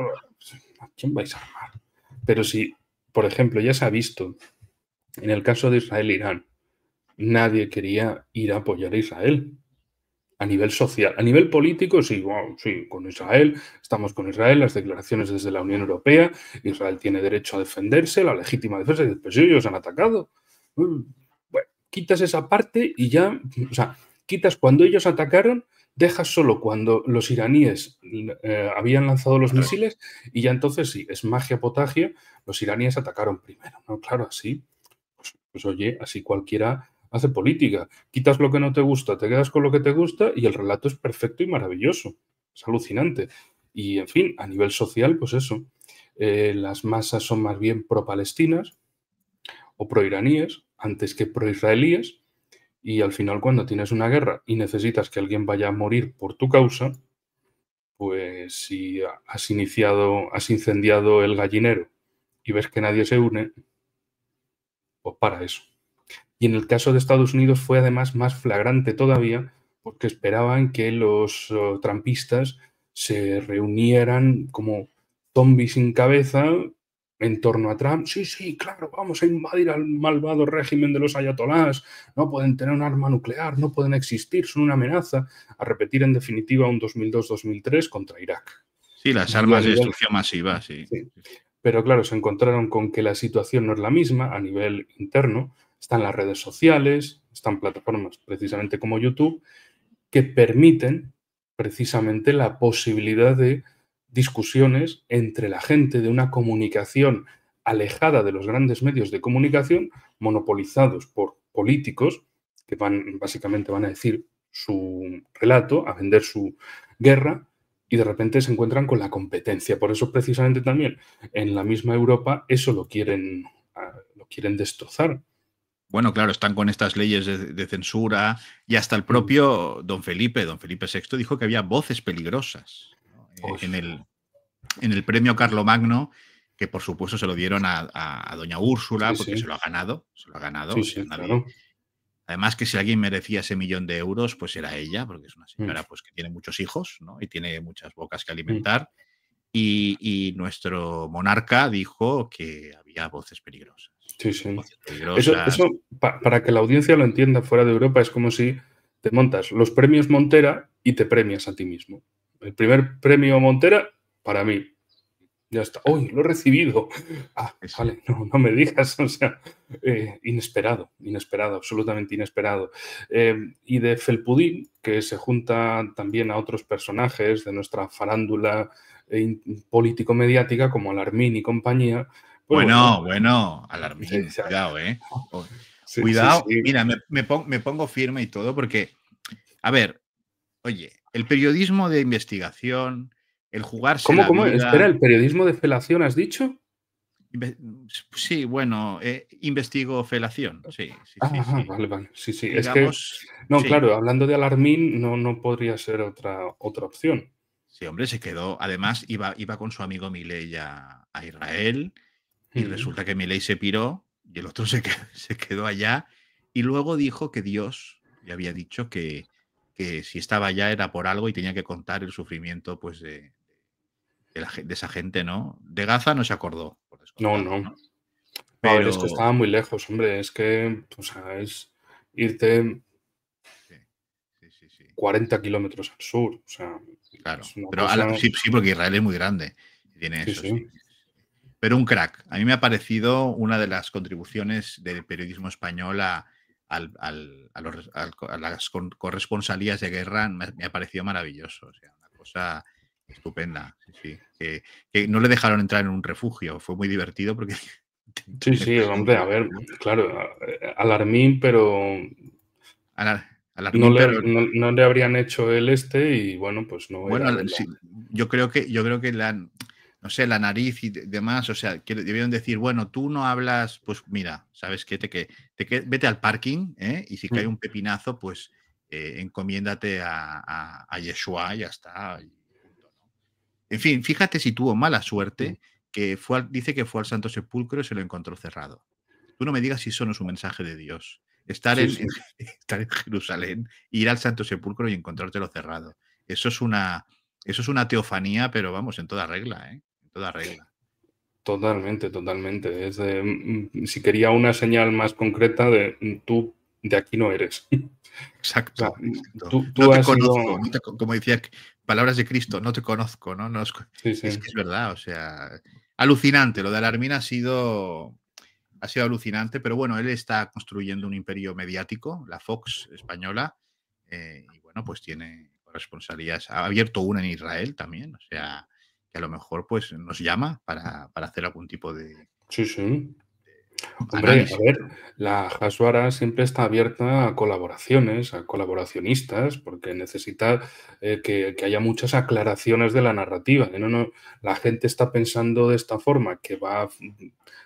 ¿A quién vais a armar? Pero si, por ejemplo, ya se ha visto en el caso de Israel-Irán, nadie quería ir a apoyar a Israel a nivel social. A nivel político, sí, wow, sí, con Israel, estamos con Israel, las declaraciones desde la Unión Europea, Israel tiene derecho a defenderse, la legítima defensa, y después ellos han atacado. Bueno, quitas esa parte y ya, o sea, quitas cuando ellos atacaron, dejas solo cuando los iraníes habían lanzado los misiles y ya entonces sí, es magia potagia, los iraníes atacaron primero, ¿no? Claro, así, pues oye, así cualquiera hace política. Quitas lo que no te gusta, te quedas con lo que te gusta y el relato es perfecto y maravilloso. Es alucinante. Y, en fin, a nivel social, pues eso. Las masas son más bien pro-palestinas o pro-iraníes antes que pro-israelíes. Y al final, cuando tienes una guerra y necesitas que alguien vaya a morir por tu causa, pues si has incendiado el gallinero y ves que nadie se une, pues para eso. Y en el caso de Estados Unidos fue además más flagrante todavía porque esperaban que los trampistas se reunieran como zombies sin cabeza en torno a Trump. Sí, sí, claro, vamos a invadir al malvado régimen de los ayatolás, no pueden tener un arma nuclear, no pueden existir, son una amenaza. A repetir en definitiva un 2002-2003 contra Irak. sí, las Y a armas de nivel, destrucción masiva, sí. sí. Pero claro, se encontraron con que la situación no es la misma a nivel interno. Están las redes sociales, están plataformas precisamente como YouTube, que permiten precisamente la posibilidad de discusiones entre la gente, de una comunicación alejada de los grandes medios de comunicación, monopolizados por políticos que básicamente van a decir su relato, a vender su guerra, y de repente se encuentran con la competencia. Por eso precisamente también en la misma Europa eso lo quieren destrozar. Bueno, claro, están con estas leyes de censura y hasta el Mm. propio don Felipe VI, dijo que había voces peligrosas, ¿no? Uy, En el premio Carlomagno, que por supuesto se lo dieron a doña Úrsula, sí, porque sí, se lo ha ganado, sí, o sea, sí, nadie. claro. Además que si alguien merecía ese 1.000.000 de euros, pues era ella, porque es una Mm, señora pues, que tiene muchos hijos, ¿no? Y tiene muchas bocas que mm. alimentar. Y nuestro monarca dijo que había voces peligrosas. Sí, sí. Voces Eso, peligrosas. eso para que la audiencia lo entienda fuera de Europa, es como si te montas los premios Montera y te premias a ti mismo. El primer premio Montera, para mí. Ya está. ¡Uy, lo he recibido! Ah, Sí. vale, no, no me digas. O sea, inesperado, inesperado, absolutamente inesperado. Y de Felpudín, que se junta también a otros personajes de nuestra farándula político-mediática, como Alarmín y compañía, pues bueno, Bueno, sí, Alarmín, cuidado, ¿eh? sí, sí, Cuidado. sí. Mira, me pongo firme y todo porque, a ver, oye, el periodismo de investigación, el jugarse ¿Cómo, la cómo? Espera, vida. ¿el periodismo de felación has dicho? Sí, bueno, investigo felación. Sí, sí, sí, Ajá, sí. vale, vale. Sí, sí. Es que, Digamos, no, sí. claro, hablando de Alarmín, no, no podría ser otra opción. Sí, hombre, se quedó. Además, iba con su amigo Milei a Israel y Mm. resulta que Milei se piró y el otro se quedó allá y luego dijo que Dios le había dicho que si estaba allá era por algo y tenía que contar el sufrimiento pues, de esa gente, ¿no? De Gaza no se acordó, por No, descontado, no. ¿no? A ver, es que Pero estaba muy lejos, hombre. Es que, o sea, es irte sí, sí, sí, sí, 40 kilómetros al sur. O sea, claro. es una Pero cosa. sí, sí, porque Israel es muy grande y tiene Sí, eso, sí. sí. Pero un crack. A mí me ha parecido una de las contribuciones del periodismo español a las corresponsalías de guerra. Me ha parecido maravilloso. O sea, una cosa estupenda. Sí, sí. Que no le dejaron entrar en un refugio. Fue muy divertido porque Sí, me sí, hombre, a pregunto. ver, claro, Alarmín, pero Alar- Alarmín, pero no le habrían hecho el y bueno, pues no bueno, era de la... sí, yo creo que no sé, la nariz y demás, o sea, que debieron decir, bueno, tú no hablas, pues mira, ¿sabes qué? Vete al parking, ¿eh? Y si cae un pepinazo, pues encomiéndate a Yeshua, ya está. Y punto, ¿no? En fin, fíjate si tuvo mala suerte, que dice que fue al Santo Sepulcro y se lo encontró cerrado. Tú no me digas si eso no es un mensaje de Dios. Estar Sí, en, sí. estar en Jerusalén, ir al Santo Sepulcro y encontrártelo cerrado. Eso es una teofanía, pero vamos, en toda regla, ¿eh? En toda regla. Totalmente, totalmente. Es si quería una señal más concreta de tú de aquí no eres. O sea, Exacto, exacto. No tú te has ido... conozco, como decía, palabras de Cristo, no te conozco, ¿no? Sí, Es sí. que es verdad, o sea, alucinante. Lo de Alarmín ha sido alucinante, pero bueno, él está construyendo un imperio mediático, la Fox española, y bueno, pues tiene corresponsalías. Ha abierto una en Israel también, o sea, que a lo mejor pues nos llama para hacer algún tipo de Sí, sí. Hombre, a análisis. ver, la Hasbara siempre está abierta a colaboraciones, a colaboracionistas, porque necesita que haya muchas aclaraciones de la narrativa. No, no, la gente está pensando de esta forma, o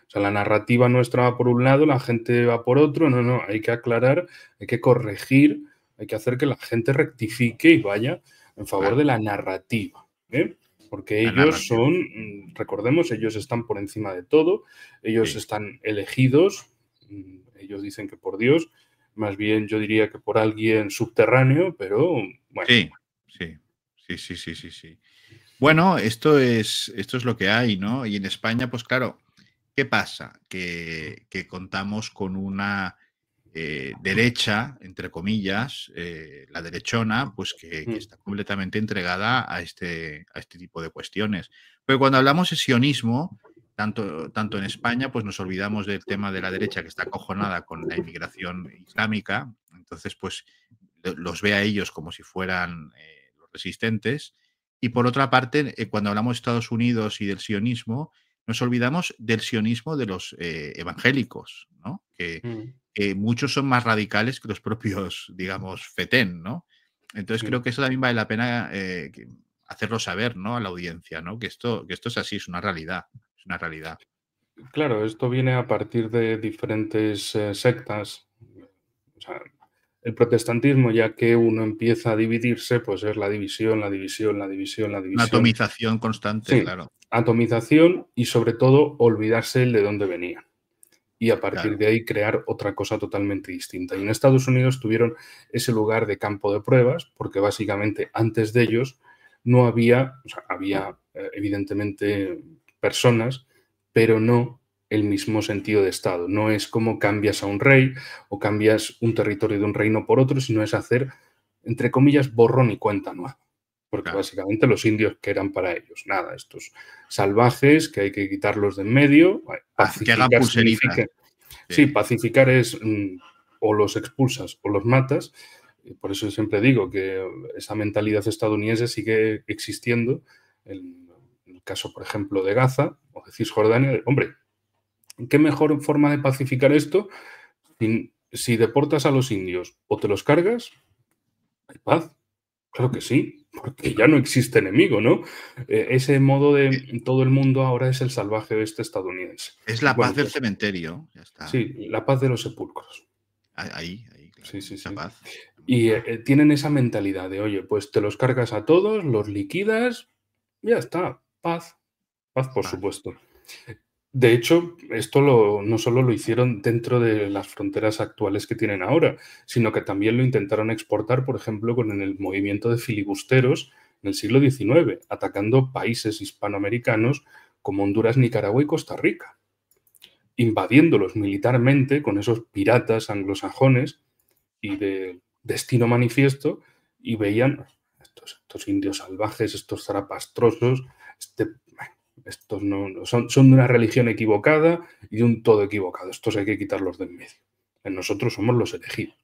sea, la narrativa nuestra va por un lado, la gente va por otro. No, no, hay que aclarar, hay que corregir, hay que hacer que la gente rectifique y vaya en favor de Claro, la narrativa, ¿eh? Porque la ellos narrativa. son, recordemos, ellos están por encima de todo. Ellos Sí, están elegidos, ellos dicen que por Dios, más bien yo diría que por alguien subterráneo, pero bueno. sí, sí, sí, sí, sí, sí, sí. Bueno, esto es lo que hay, ¿no? Y en España, pues claro, ¿qué pasa? Que contamos con una derecha, entre comillas, la derechona, pues que Mm, está completamente entregada a este tipo de cuestiones. Pero cuando hablamos de sionismo, tanto en España, pues nos olvidamos del tema de la derecha que está acojonada con la inmigración islámica, entonces pues los ve a ellos como si fueran los resistentes. Y por otra parte, cuando hablamos de Estados Unidos y del sionismo, nos olvidamos del sionismo de los evangélicos, ¿no? mm, Que muchos son más radicales que los propios, digamos, FETEN, ¿no? Entonces creo sí. que eso también vale la pena hacerlo saber, ¿no? A la audiencia, ¿no? Que esto es así, es una realidad, es una realidad. Claro, esto viene a partir de diferentes sectas. O sea, el protestantismo, ya que uno empieza a dividirse, pues es la división, la división, la división, la Una división. atomización constante, Sí, claro, atomización y sobre todo olvidarse el de dónde venía. Y a partir claro, de ahí crear otra cosa totalmente distinta. Y en Estados Unidos tuvieron ese lugar de campo de pruebas, porque básicamente antes de ellos no había, o sea, había evidentemente personas, pero no el mismo sentido de Estado. No es como cambias a un rey o cambias un territorio de un reino por otro, sino es hacer, entre comillas, borrón y cuenta nueva. Porque claro. básicamente los indios que eran para ellos, nada, estos salvajes que hay que quitarlos de en medio. Que hagan Pacificar pulseritas. significa, sí, Sí, pacificar es o los expulsas o los matas. Y por eso siempre digo que esa mentalidad estadounidense sigue existiendo. En el caso, por ejemplo, de Gaza o de Cisjordania, hombre, ¿qué mejor forma de pacificar esto? Si deportas a los indios o te los cargas, hay paz. Claro que sí, porque ya no existe enemigo, ¿no? Ese modo eh, de todo el mundo ahora es el salvaje oeste estadounidense. es Y la paz bueno, del pues cementerio, ya está. sí, la paz de los sepulcros. Ahí, claro, Sí, sí, mucha sí. paz, Y mucha paz. tienen esa mentalidad de, oye, pues te los cargas a todos, los liquidas, ya está, paz, paz por Paz. supuesto. De hecho, esto no solo lo hicieron dentro de las fronteras actuales que tienen ahora, sino que también lo intentaron exportar, por ejemplo, con el movimiento de filibusteros en el siglo XIX, atacando países hispanoamericanos como Honduras, Nicaragua y Costa Rica, invadiéndolos militarmente con esos piratas anglosajones y de destino manifiesto, y veían estos indios salvajes, estos zarapastrosos, estos son de una religión equivocada y de un todo equivocado. Estos hay que quitarlos de en medio. Nosotros somos los elegidos.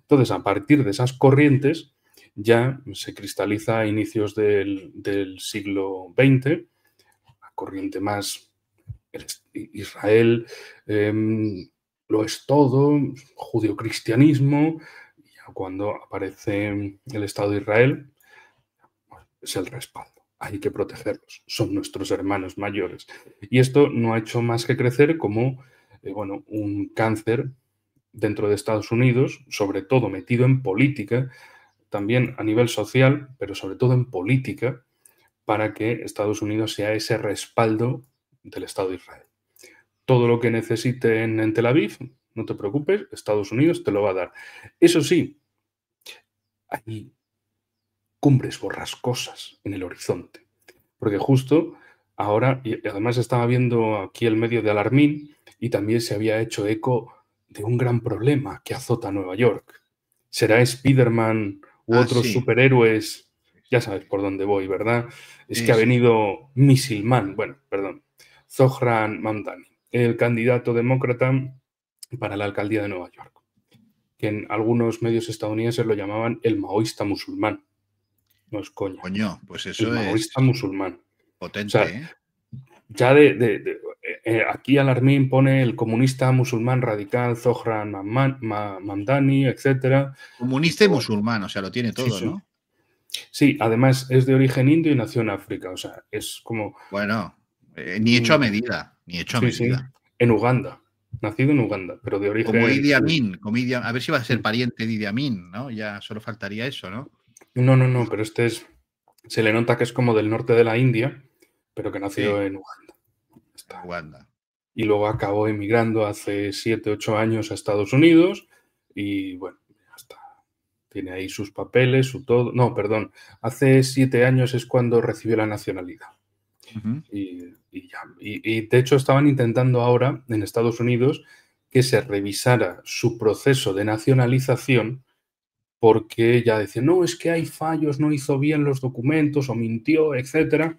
Entonces, a partir de esas corrientes, ya se cristaliza a inicios del siglo XX, la corriente más Israel, lo es todo, judeocristianismo, y cuando aparece el Estado de Israel, es el respaldo. Hay que protegerlos. Son nuestros hermanos mayores. Y esto no ha hecho más que crecer como bueno, un cáncer dentro de Estados Unidos, sobre todo metido en política, también a nivel social, pero sobre todo en política, para que Estados Unidos sea ese respaldo del Estado de Israel. Todo lo que necesiten en Tel Aviv, no te preocupes, Estados Unidos te lo va a dar. Eso sí, hay cumbres borrascosas en el horizonte, porque justo ahora, y además estaba viendo aquí el medio de Alarmín, y también se había hecho eco de un gran problema que azota Nueva York. ¿Será Spider-Man u otros Sí. superhéroes? Ya sabes por dónde voy, ¿verdad? Es que ha venido Zohran Mamdani, el candidato demócrata para la alcaldía de Nueva York, que en algunos medios estadounidenses lo llamaban el maoísta musulmán. No es coña. Coño, pues El eso es maoísta musulmán. potente, O sea, ya aquí Alarmín pone el comunista musulmán radical Zohran Mamdani, etc. Comunista y musulmán, o sea, lo tiene todo, Sí. ¿no? Sí, además es de origen indio y nació en África. O sea, es como... Bueno, ni hecho a medida, Sí, en Uganda. Nacido en Uganda, pero de origen... Como Idi Amin, a ver si va a ser pariente de Idi Amin, ¿no? Ya solo faltaría eso, ¿no? No, pero se le nota que es como del norte de la India, pero que nació en Uganda. En Uganda. Y luego acabó emigrando hace 7, 8 años a Estados Unidos y bueno, ya está. Tiene ahí sus papeles, su todo. No, perdón. Hace 7 años es cuando recibió la nacionalidad. Y de hecho estaban intentando ahora en Estados Unidos que se revisara su proceso de nacionalización porque ya decían, no, es que hay fallos, no hizo bien los documentos o mintió, etcétera.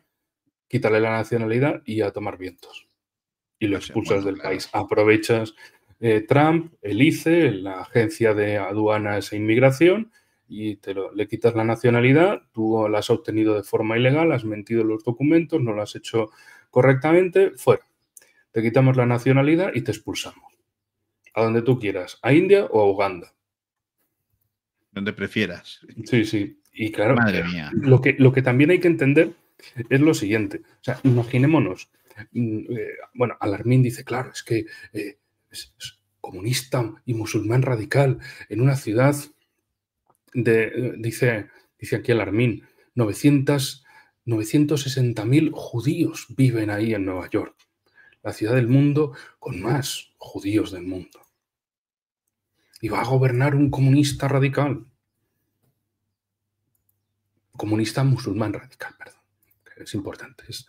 Quítale la nacionalidad y a tomar vientos. Y lo expulsas del país. Aprovechas Trump, el ICE, la Agencia de Aduanas e Inmigración, y le quitas la nacionalidad, tú la has obtenido de forma ilegal, has mentido en los documentos, no lo has hecho correctamente, fuera. Te quitamos la nacionalidad y te expulsamos. A donde tú quieras, a India o a Uganda. Donde prefieras. Sí. Y claro, Madre mía. Lo que también hay que entender es lo siguiente. O sea, imaginémonos. Bueno, Alarmín dice, claro, es que es comunista y musulmán radical en una ciudad dice aquí Alarmín, 960.000 judíos viven ahí en Nueva York, la ciudad del mundo con más judíos del mundo. Y va a gobernar un comunista radical. Comunista musulmán radical, perdón. Es importante, es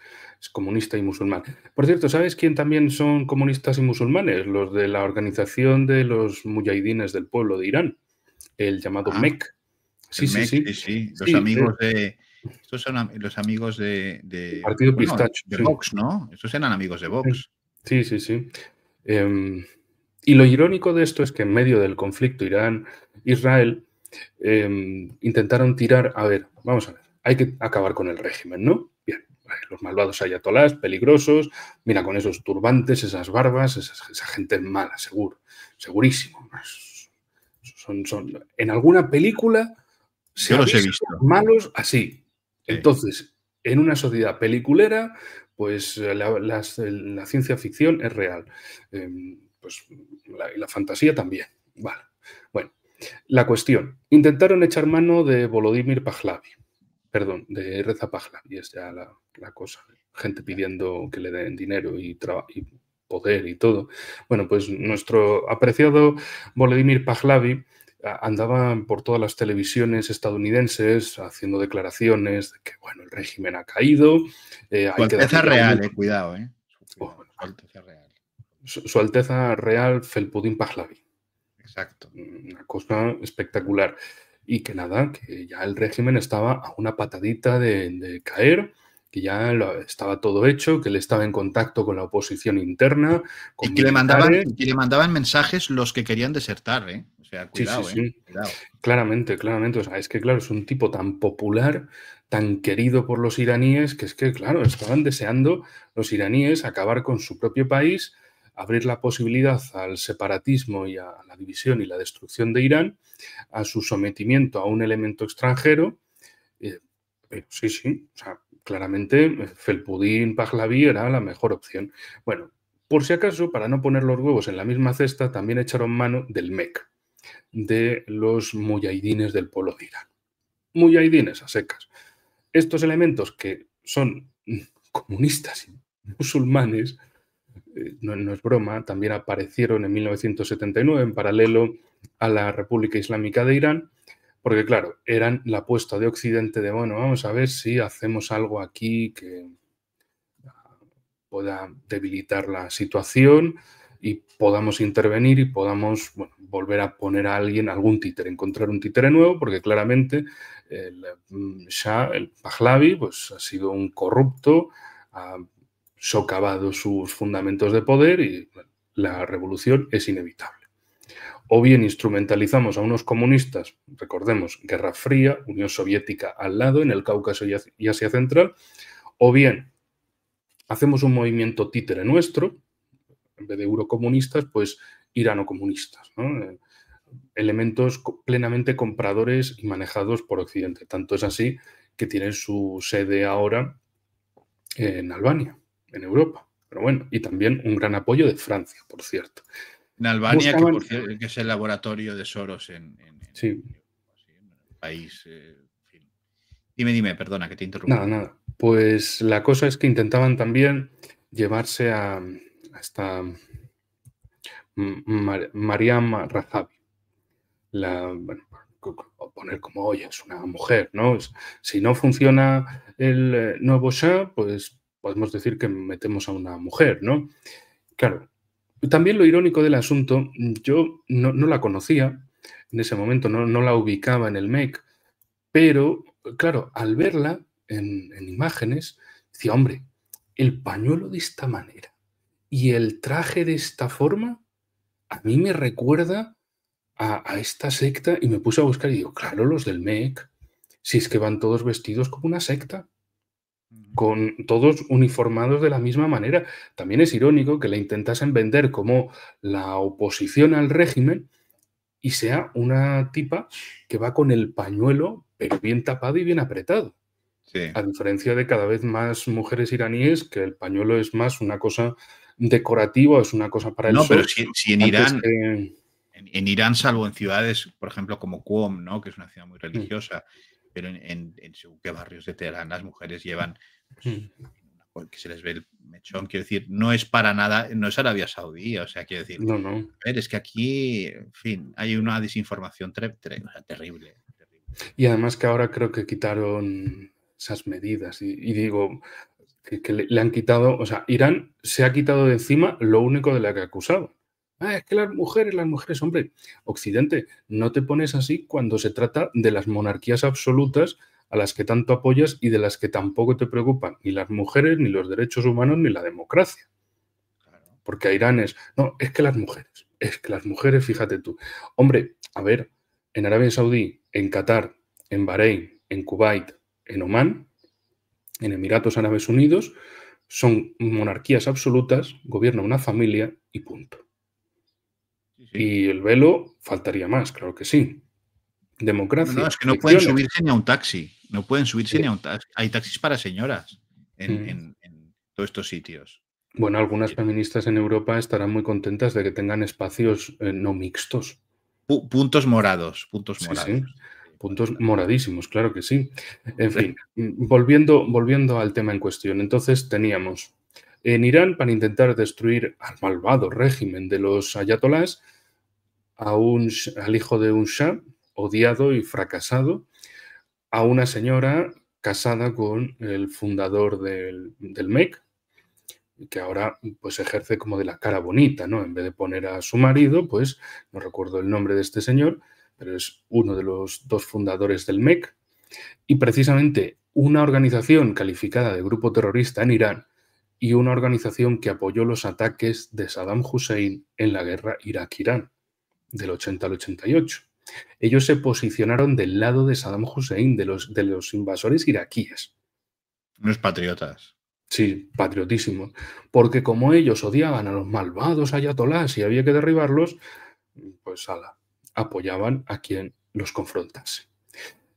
comunista y musulmán. Por cierto, ¿sabes quién también son comunistas y musulmanes? Los de la organización de los muyahidines del pueblo de Irán, el llamado MEK. Sí. Los amigos de... Estos son los amigos de Partido Pistacho. De Vox, ¿no? Estos eran amigos de Vox. Sí. Y lo irónico de esto es que en medio del conflicto Irán-Israel intentaron tirar... A ver, vamos a ver. Hay que acabar con el régimen, ¿no? Bien, los malvados ayatolás, peligrosos, mira, con esos turbantes, esas barbas, esa gente es mala, segurísimo. En alguna película se Yo los he visto. Malos así. Sí. Entonces, en una sociedad peliculera, pues la ciencia ficción es real. Pues la fantasía también. Vale. Bueno, la cuestión. Intentaron echar mano de Volodymyr Pahlavi. Perdón, de Reza Pahlavi, es ya la cosa. Gente pidiendo que le den dinero y poder y todo. Bueno, pues nuestro apreciado Volodymyr Pahlavi andaba por todas las televisiones estadounidenses haciendo declaraciones de que, bueno, el régimen ha caído. Su Alteza Real, cuidado, Su Alteza Real. Su Alteza Real Felpudín Pahlavi. Exacto. Una cosa espectacular. Y que nada, que ya el régimen estaba a una patadita de caer, que ya estaba todo hecho, que él estaba en contacto con la oposición interna. Y que le mandaban mensajes los que querían desertar, O sea, cuidado, Sí. Cuidado. Claramente. O sea, es que, claro, es un tipo tan popular, tan querido por los iraníes, que es que, claro, estaban deseando los iraníes acabar con su propio país abrir la posibilidad al separatismo y a la división y la destrucción de Irán, a su sometimiento a un elemento extranjero. Sí, sí, o sea, claramente Felpudín Pahlaví era la mejor opción. Bueno, por si acaso, para no poner los huevos en la misma cesta, también echaron mano del MEC, de los muyahidines del pueblo de Irán. Muyahidines a secas. Estos elementos que son comunistas y musulmanes, no es broma, también aparecieron en 1979 en paralelo a la República Islámica de Irán, porque claro, eran la apuesta de Occidente de, bueno, vamos a ver si hacemos algo aquí que pueda debilitar la situación y podamos intervenir y podamos, bueno, volver a poner a alguien, algún títere, encontrar un títere nuevo, porque claramente el Shah, el Pahlavi, pues ha sido un corrupto, ha socavado sus fundamentos de poder y bueno, la revolución es inevitable. O bien instrumentalizamos a unos comunistas, recordemos, Guerra Fría, Unión Soviética al lado, en el Cáucaso y Asia Central, o bien hacemos un movimiento títere nuestro, en vez de eurocomunistas, pues irano-comunistas, ¿no? Elementos plenamente compradores y manejados por Occidente. Tanto es así que tienen su sede ahora en Albania, en Europa. Pero bueno, y también un gran apoyo de Francia, por cierto. En Albania, que por cierto que es el laboratorio de Soros en sí. el país. En fin. Dime, perdona, que te interrumpí. Nada. Pues la cosa es que intentaban también llevarse a esta Mariam Razavi. Bueno, poner como, oye, es una mujer, ¿no? Si no funciona el nuevo Shah, pues podemos decir que metemos a una mujer, ¿no? Claro. También lo irónico del asunto, yo no la conocía en ese momento, no la ubicaba en el MEC, pero, claro, al verla en imágenes, decía, hombre, el pañuelo de esta manera y el traje de esta forma, a mí me recuerda a esta secta, y me puse a buscar y digo, claro, los del MEC, si es que van todos vestidos como una secta, con todos uniformados de la misma manera. También es irónico que la intentasen vender como la oposición al régimen y sea una tipa que va con el pañuelo, pero bien tapado y bien apretado. Sí. A diferencia de cada vez más mujeres iraníes, que el pañuelo es más una cosa decorativa, es una cosa para el sol. No, pero si en Irán... En Irán, salvo en ciudades, por ejemplo, como Qom, ¿no? Que es una ciudad muy religiosa, pero en según qué barrios de Teherán las mujeres llevan, pues, que se les ve el mechón, quiero decir, no es para nada, no es Arabia Saudí, o sea, quiero decir, no. A ver, es que aquí, en fin, hay una desinformación terrible. Y además que ahora creo que quitaron esas medidas y digo que le han quitado, o sea, Irán se ha quitado de encima lo único de la que ha acusado. Es que las mujeres, hombre, Occidente, no te pones así cuando se trata de las monarquías absolutas a las que tanto apoyas y de las que tampoco te preocupan ni las mujeres, ni los derechos humanos, ni la democracia. Porque a Irán es que las mujeres, fíjate tú. Hombre, a ver, en Arabia Saudí, en Qatar, en Bahrein, en Kuwait, en Omán, en Emiratos Árabes Unidos, son monarquías absolutas, gobierna una familia y punto. Sí. Y el velo faltaría más, claro que sí. Democracia. No, es que no pueden subirse ni a un taxi. No pueden subirse ni a un taxi. Hay taxis para señoras en todos estos sitios. Bueno, algunas feministas en Europa estarán muy contentas de que tengan espacios no mixtos. Puntos morados. Sí. Puntos moradísimos, claro que sí. En fin, volviendo al tema en cuestión. Entonces teníamos en Irán, para intentar destruir al malvado régimen de los ayatolás, al hijo de un shah, odiado y fracasado, a una señora casada con el fundador del MEC, que ahora pues ejerce como de la cara bonita, ¿no? En vez de poner a su marido, pues no recuerdo el nombre de este señor, pero es uno de los dos fundadores del MEC, y precisamente una organización calificada de grupo terrorista en Irán y una organización que apoyó los ataques de Saddam Hussein en la guerra Irak-Irán, del 80 al 88. Ellos se posicionaron del lado de Saddam Hussein, de los invasores iraquíes. Unos patriotas. Sí, patriotísimos. Porque como ellos odiaban a los malvados ayatolás y había que derribarlos, pues ala, apoyaban a quien los confrontase.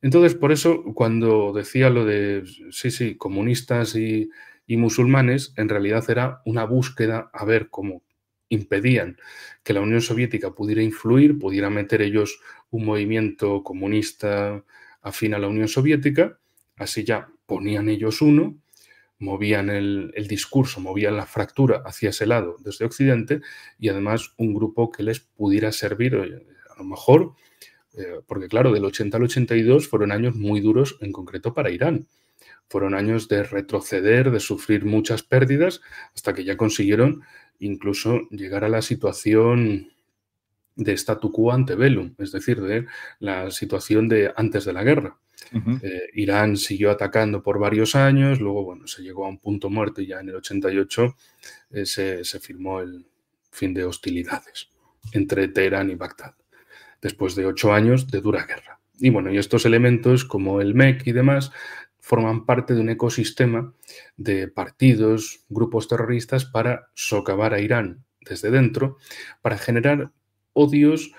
Entonces, por eso, cuando decía lo de, sí, sí, comunistas y musulmanes, en realidad era una búsqueda a ver cómo impedían que la Unión Soviética pudiera influir, pudiera meter ellos un movimiento comunista afín a la Unión Soviética, así ya ponían ellos uno, movían el discurso, movían la fractura hacia ese lado desde Occidente y además un grupo que les pudiera servir, a lo mejor, porque claro, del 80 al 82 fueron años muy duros en concreto para Irán. Fueron años de retroceder, de sufrir muchas pérdidas, hasta que ya consiguieron incluso llegar a la situación de statu quo ante bellum, es decir, de la situación de antes de la guerra. Irán siguió atacando por varios años, luego bueno, se llegó a un punto muerto y ya en el 88 se firmó el fin de hostilidades entre Teherán y Bagdad, después de 8 años de dura guerra. Y bueno, y estos elementos como el MEC y demás forman parte de un ecosistema de partidos, grupos terroristas para socavar a Irán desde dentro, para generar odios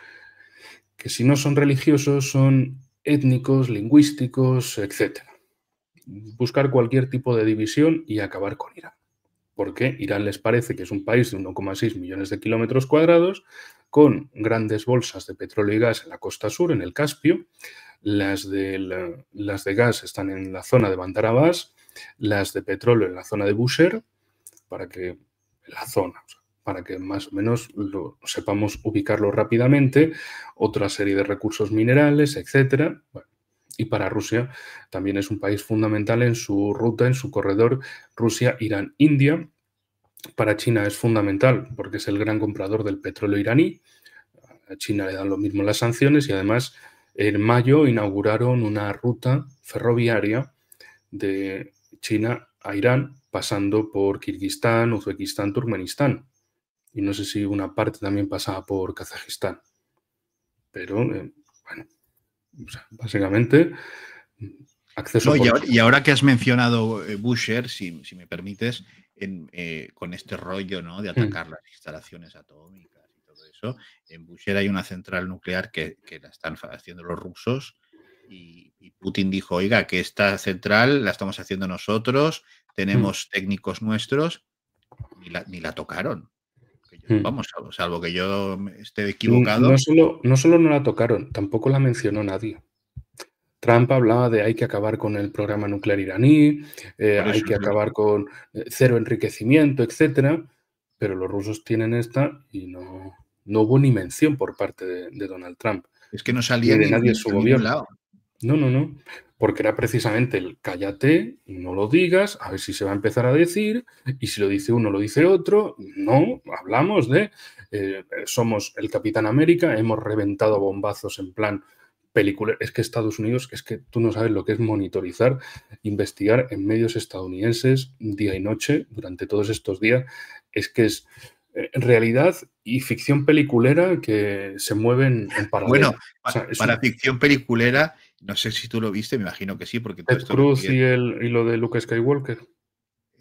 que si no son religiosos son étnicos, lingüísticos, etc. Buscar cualquier tipo de división y acabar con Irán. Porque Irán les parece que es un país de 1,6 millones de kilómetros cuadrados, con grandes bolsas de petróleo y gas en la costa sur, en el Caspio. Las de gas están en la zona de Bandar Abbas, las de petróleo en la zona de Bushehr, para que más o menos lo sepamos ubicarlo rápidamente, otra serie de recursos minerales, etc. Bueno, y para Rusia también es un país fundamental en su ruta, en su corredor Rusia-Irán-India. Para China es fundamental porque es el gran comprador del petróleo iraní. A China le dan lo mismo las sanciones y además en mayo inauguraron una ruta ferroviaria de China a Irán pasando por Kirguistán, Uzbekistán, Turkmenistán. Y no sé si una parte también pasaba por Kazajistán. Pero, bueno, o sea, básicamente, acceso No, por China. y ahora que has mencionado Bushehr, si me permites, con este rollo, ¿no?, de atacar las instalaciones atómicas y todo eso, en Bushehr hay una central nuclear que la están haciendo los rusos y Putin dijo, oiga, que esta central la estamos haciendo nosotros, tenemos técnicos nuestros, ni la tocaron. Vamos, salvo que yo esté equivocado. No solo no la tocaron, tampoco la mencionó nadie. Trump hablaba de hay que acabar con el programa nuclear iraní, hay que acabar con cero enriquecimiento, etcétera, pero los rusos tienen esta y no hubo ni mención por parte de Donald Trump. Es que no salía Ni de ni nadie en su en ningún gobierno. lado. No, porque era precisamente el cállate, no lo digas, a ver si se va a empezar a decir, y si lo dice uno, lo dice otro. No, hablamos de, somos el Capitán América, hemos reventado bombazos en plan película. Es que Estados Unidos, es que tú no sabes lo que es monitorizar, investigar en medios estadounidenses día y noche durante todos estos días, es que es realidad y ficción peliculera que se mueven en paralelo. Bueno, para ficción peliculera, no sé si tú lo viste, me imagino que sí, porque todo Ted esto lo Cruz sigue. y lo de Luke Skywalker.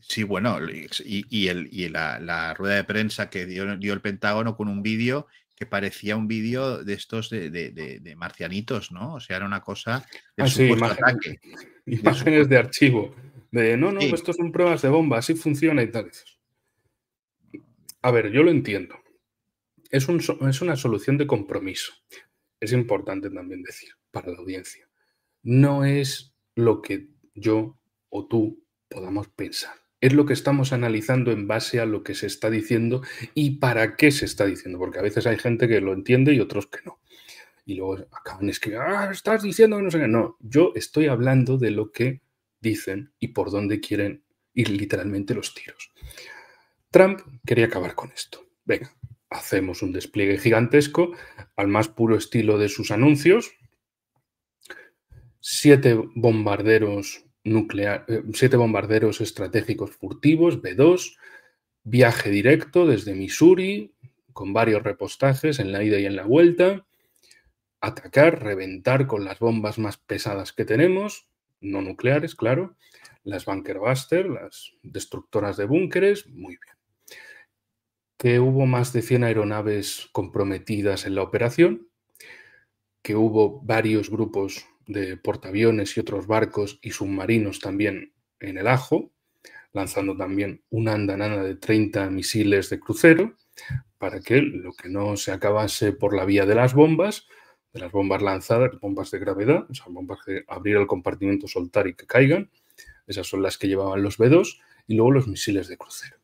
Sí, bueno, y la rueda de prensa que dio el Pentágono con un vídeo que parecía un vídeo de estos de marcianitos, ¿no? O sea, era una cosa del Sí, supuesto ataque. imágenes de archivo. De no, Sí. estos son pruebas de bomba, así funciona y tal. A ver, yo lo entiendo. Es una solución de compromiso. Es importante también decir para la audiencia. No es lo que yo o tú podamos pensar. Es lo que estamos analizando en base a lo que se está diciendo y para qué se está diciendo, porque a veces hay gente que lo entiende y otros que no. Y luego acaban escribiendo, estás diciendo que no sé qué. No, yo estoy hablando de lo que dicen y por dónde quieren ir literalmente los tiros. Trump quería acabar con esto. Venga, hacemos un despliegue gigantesco al más puro estilo de sus anuncios. 7 bombarderos estratégicos furtivos, B-2, viaje directo desde Missouri, con varios repostajes en la ida y en la vuelta, atacar, reventar con las bombas más pesadas que tenemos no nucleares, claro, las Bunker Buster, las destructoras de búnkeres, muy bien. Que hubo más de 100 aeronaves comprometidas en la operación, que hubo varios grupos de portaaviones y otros barcos y submarinos también en el ajo, lanzando también una andanada de 30 misiles de crucero, para que lo que no se acabase por la vía de las bombas lanzadas, bombas de gravedad, o sea, bombas de abrir el compartimento, soltar y que caigan, esas son las que llevaban los B-2, y luego los misiles de crucero.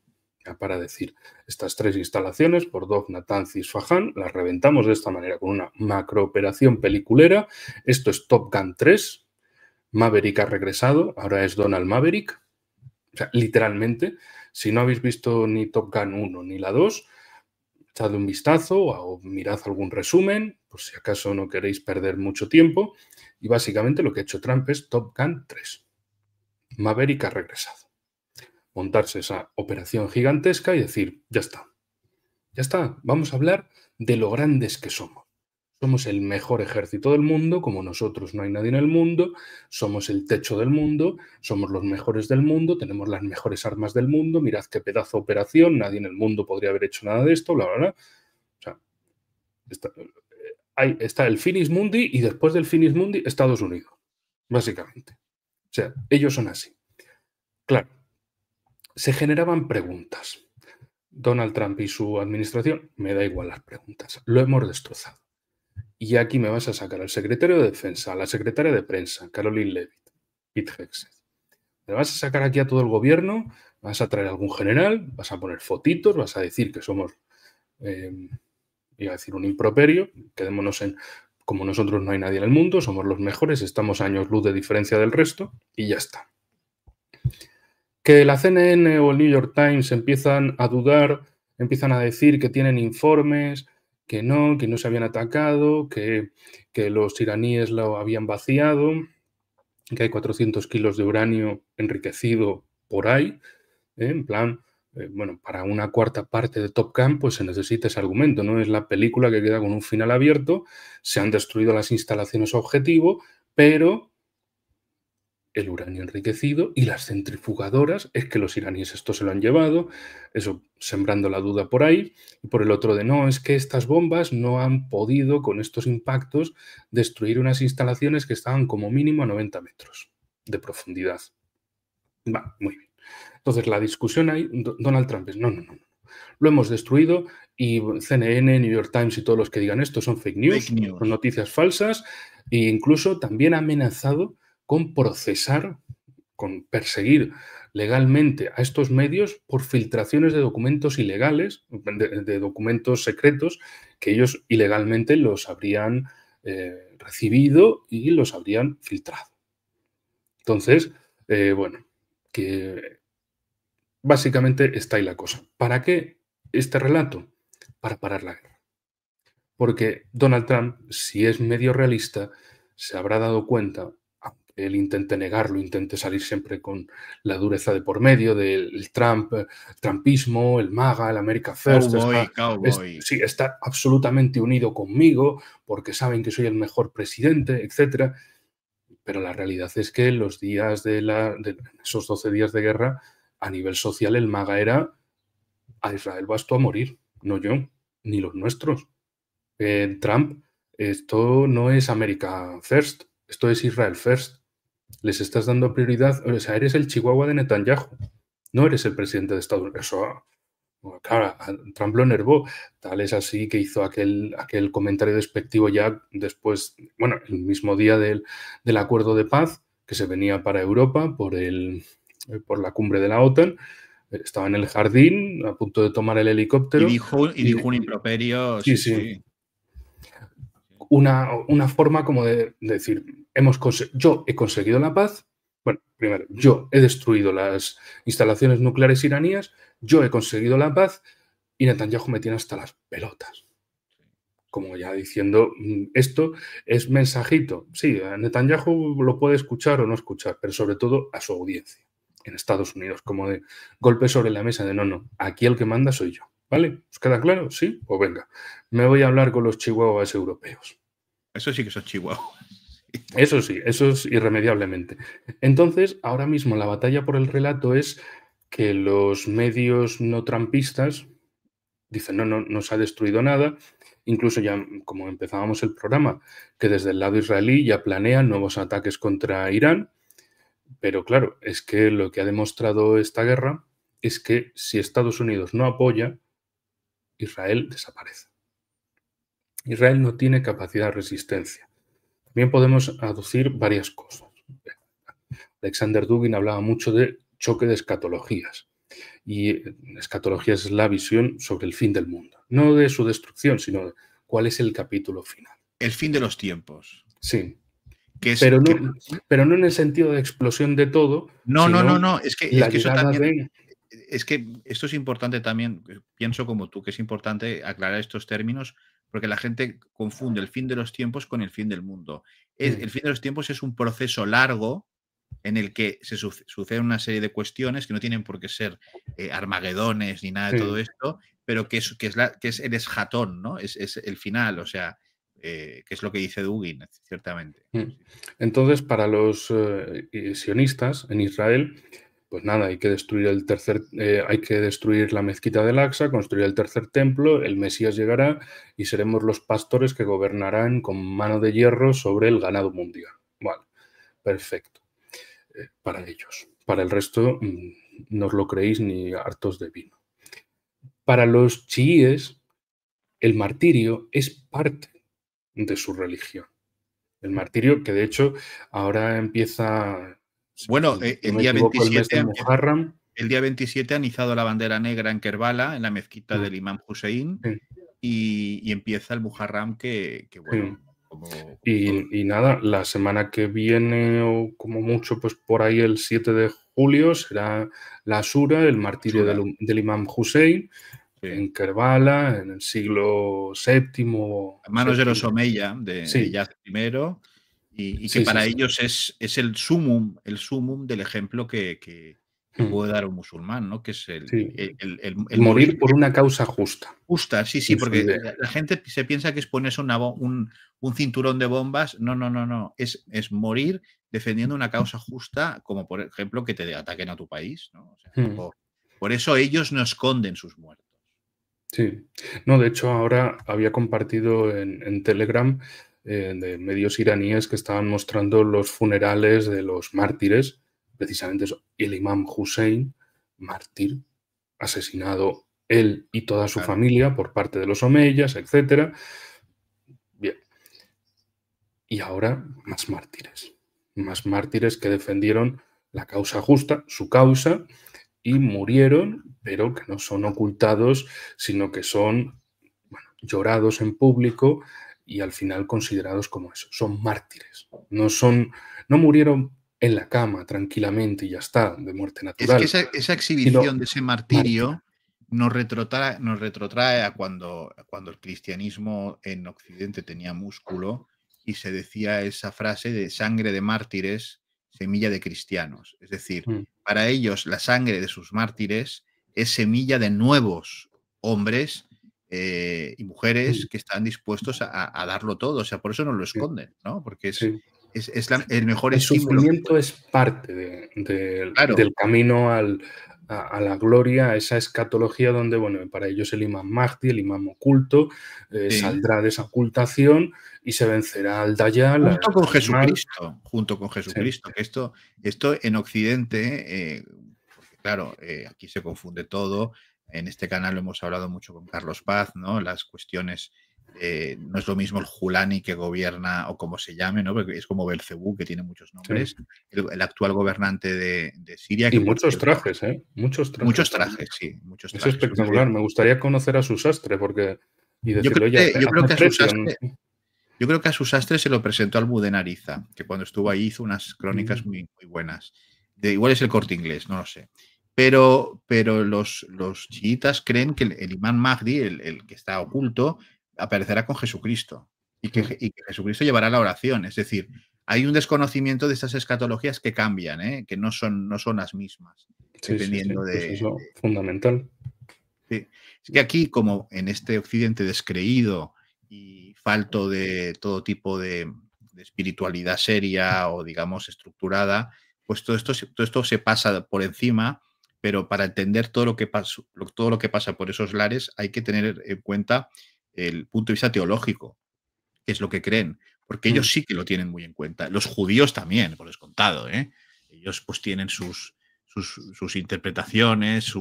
Ya para decir, estas 3 instalaciones, Pordov, Natanz y Isfahan, las reventamos de esta manera, con una macrooperación peliculera. Esto es Top Gun 3, Maverick ha regresado, ahora es Donald Maverick. O sea, literalmente, si no habéis visto ni Top Gun 1 ni la 2, echad un vistazo o mirad algún resumen, por si acaso no queréis perder mucho tiempo. Y básicamente lo que ha hecho Trump es Top Gun 3. Maverick ha regresado. Montarse esa operación gigantesca y decir, ya está, vamos a hablar de lo grandes que somos. Somos el mejor ejército del mundo, como nosotros no hay nadie en el mundo, somos el techo del mundo, somos los mejores del mundo, tenemos las mejores armas del mundo, mirad qué pedazo de operación, nadie en el mundo podría haber hecho nada de esto, bla, bla, bla. O sea, ahí está el Finis Mundi y después del Finis Mundi, Estados Unidos, básicamente. O sea, ellos son así. Claro, se generaban preguntas. Donald Trump y su administración, me da igual las preguntas, lo hemos destrozado. Y aquí me vas a sacar al secretario de Defensa, a la secretaria de Prensa, Caroline Leavitt, Pete Hegseth. Me vas a sacar aquí a todo el gobierno, vas a traer a algún general, vas a poner fotitos, vas a decir que somos, iba a decir un improperio, quedémonos en como nosotros no hay nadie en el mundo, somos los mejores, estamos a años luz de diferencia del resto y ya está. Que la CNN o el New York Times empiezan a dudar, empiezan a decir que tienen informes, que no se habían atacado, que los iraníes lo habían vaciado, que hay 400 kilos de uranio enriquecido por ahí, en plan, bueno, para una cuarta parte de Top Gun pues se necesita ese argumento, no es la película que queda con un final abierto, se han destruido las instalaciones objetivo, pero el uranio enriquecido y las centrifugadoras, es que los iraníes esto se lo han llevado, eso sembrando la duda por ahí, y por el otro de no, es que estas bombas no han podido con estos impactos destruir unas instalaciones que estaban como mínimo a 90 metros de profundidad. Va, muy bien. Entonces la discusión ahí, Donald Trump es, no, lo hemos destruido y CNN, New York Times y todos los que digan esto son fake news. Son noticias falsas e incluso también ha amenazado con procesar, con perseguir legalmente a estos medios por filtraciones de documentos ilegales, de documentos secretos que ellos ilegalmente los habrían recibido y los habrían filtrado. Entonces, bueno, que básicamente está ahí la cosa. ¿Para qué este relato? Para parar la guerra. Porque Donald Trump, si es medio realista, se habrá dado cuenta, aunque él intente negarlo, intente salir siempre con la dureza de por medio del Trump, el trumpismo, el MAGA, el America First. Sí, está absolutamente unido conmigo porque saben que soy el mejor presidente, etc. Pero la realidad es que en los días de esos 12 días de guerra, a nivel social, el MAGA era a Israel bastó a morir, no yo, ni los nuestros. Trump, esto no es America First, esto es Israel First. Les estás dando prioridad, o sea, eres el chihuahua de Netanyahu, no eres el presidente de Estados Unidos. Eso, claro, a Trump lo enervó. Tal es así que hizo aquel comentario despectivo ya después, bueno, el mismo día del acuerdo de paz que se venía para Europa por la cumbre de la OTAN. Estaba en el jardín a punto de tomar el helicóptero. Y dijo un improperio. Sí. Una forma como de decir, yo he conseguido la paz. Bueno, primero, yo he destruido las instalaciones nucleares iraníes, yo he conseguido la paz y Netanyahu me tiene hasta las pelotas. Como ya diciendo, esto es mensajito. Sí, Netanyahu lo puede escuchar o no escuchar, pero sobre todo a su audiencia en Estados Unidos, como de golpe sobre la mesa de no, aquí el que manda soy yo. ¿Vale? ¿Os queda claro? Sí, pues venga, me voy a hablar con los chihuahuas europeos. Eso sí que son chihuahuas. Eso sí, eso es irremediablemente. Entonces, ahora mismo la batalla por el relato es que los medios no trampistas dicen, no se ha destruido nada. Incluso ya, como empezábamos el programa, que desde el lado israelí ya planean nuevos ataques contra Irán. Pero claro, es que lo que ha demostrado esta guerra es que si Estados Unidos no apoya, Israel desaparece. Israel no tiene capacidad de resistencia. También podemos aducir varias cosas. Alexander Dugin hablaba mucho de choque de escatologías. Y escatologías es la visión sobre el fin del mundo. No de su destrucción, sino de cuál es el capítulo final. El fin de los tiempos. Sí. Que es, pero, que, no, pero no en el sentido de explosión de todo, no, sino no, no, no. Es la que eso llegada también. de... Es que esto es importante también, pienso como tú, que es importante aclarar estos términos porque la gente confunde el fin de los tiempos con el fin del mundo. El fin de los tiempos es un proceso largo en el que se suceden una serie de cuestiones que no tienen por qué ser armagedones ni nada de todo esto, pero que es el esjatón, ¿no? Es el final, o sea, que es lo que dice Dugin, ciertamente. Entonces, para los sionistas en Israel, pues nada, hay que destruir hay que destruir la mezquita del Aqsa, construir el tercer templo, el Mesías llegará y seremos los pastores que gobernarán con mano de hierro sobre el ganado mundial. Vale, perfecto. Para ellos. Para el resto, no os lo creéis ni hartos de vino. Para los chiíes, el martirio es parte de su religión. El martirio, que de hecho ahora empieza, bueno, si no me equivoco, el mes de Muharram. El día 27 han izado la bandera negra en Kerbala, en la mezquita del Imam Hussein, y empieza el Muharram que bueno, como y nada, la semana que viene, o como mucho, pues por ahí el 7 de julio, será la Asura, el martirio del Imam Hussein, en Kerbala, en el siglo VII. A manos de los Omeya, de Yazd I, y que para ellos es el sumum del ejemplo que puede dar un musulmán, ¿no? Que es el morir por una causa justa. Justa, sí, porque la gente se piensa que es ponerse un cinturón de bombas. No. Es morir defendiendo una causa justa, como por ejemplo que te ataquen a tu país, ¿no? O sea, por eso ellos no esconden sus muertos. Sí. No, de hecho, ahora había compartido en Telegram de medios iraníes que estaban mostrando los funerales de los mártires, precisamente eso, el Imam Hussein, mártir, asesinado él y toda su familia por parte de los omeyas, etc. Bien. Y ahora más mártires que defendieron la causa justa, su causa, y murieron, pero que no son ocultados, sino que son llorados en público y al final considerados como eso, son mártires. No murieron en la cama tranquilamente y ya está, de muerte natural. Es que esa exhibición de ese martirio nos retrotrae a cuando el cristianismo en Occidente tenía músculo y se decía esa frase de sangre de mártires, semilla de cristianos. Es decir, para ellos la sangre de sus mártires es semilla de nuevos hombres y mujeres que están dispuestos a darlo todo. O sea, por eso no lo esconden, ¿no? Porque es el mejor estímulo. El sufrimiento es parte del camino a la gloria, a esa escatología donde, bueno, para ellos el imam Mahdi, el imam oculto, saldrá de esa ocultación y se vencerá al Dayal. Junto con Jesucristo. Que esto en Occidente, porque claro, aquí se confunde todo. En este canal lo hemos hablado mucho con Carlos Paz, ¿no? Las cuestiones, no es lo mismo el Julani que gobierna, o como se llame, ¿no? Porque es como Belcebú, que tiene muchos nombres. El actual gobernante de Siria. Y muchos trajes, ¿eh? Muchos trajes, sí. Muchos trajes. Es espectacular. Me gustaría conocer a su sastre, porque... Y decirle, yo creo que a su sastre se lo presentó Almudena Ariza, que cuando estuvo ahí hizo unas crónicas muy, muy buenas. Igual es el Corte Inglés, no lo sé. Pero los chiitas creen que el imán Mahdi, el que está oculto, aparecerá con Jesucristo y que Jesucristo llevará la oración. Es decir, hay un desconocimiento de estas escatologías que cambian, que no son las mismas, dependiendo de... Pues eso, fundamental. Sí. Es que aquí, como en este Occidente descreído y falto de todo tipo de de espiritualidad seria o, digamos, estructurada, pues todo esto se pasa por encima, pero para entender todo lo que pasa por esos lares hay que tener en cuenta el punto de vista teológico, qué es lo que creen, porque Mm. ellos sí que lo tienen muy en cuenta. Los judíos también, por descontado, ¿eh? Ellos pues tienen sus interpretaciones,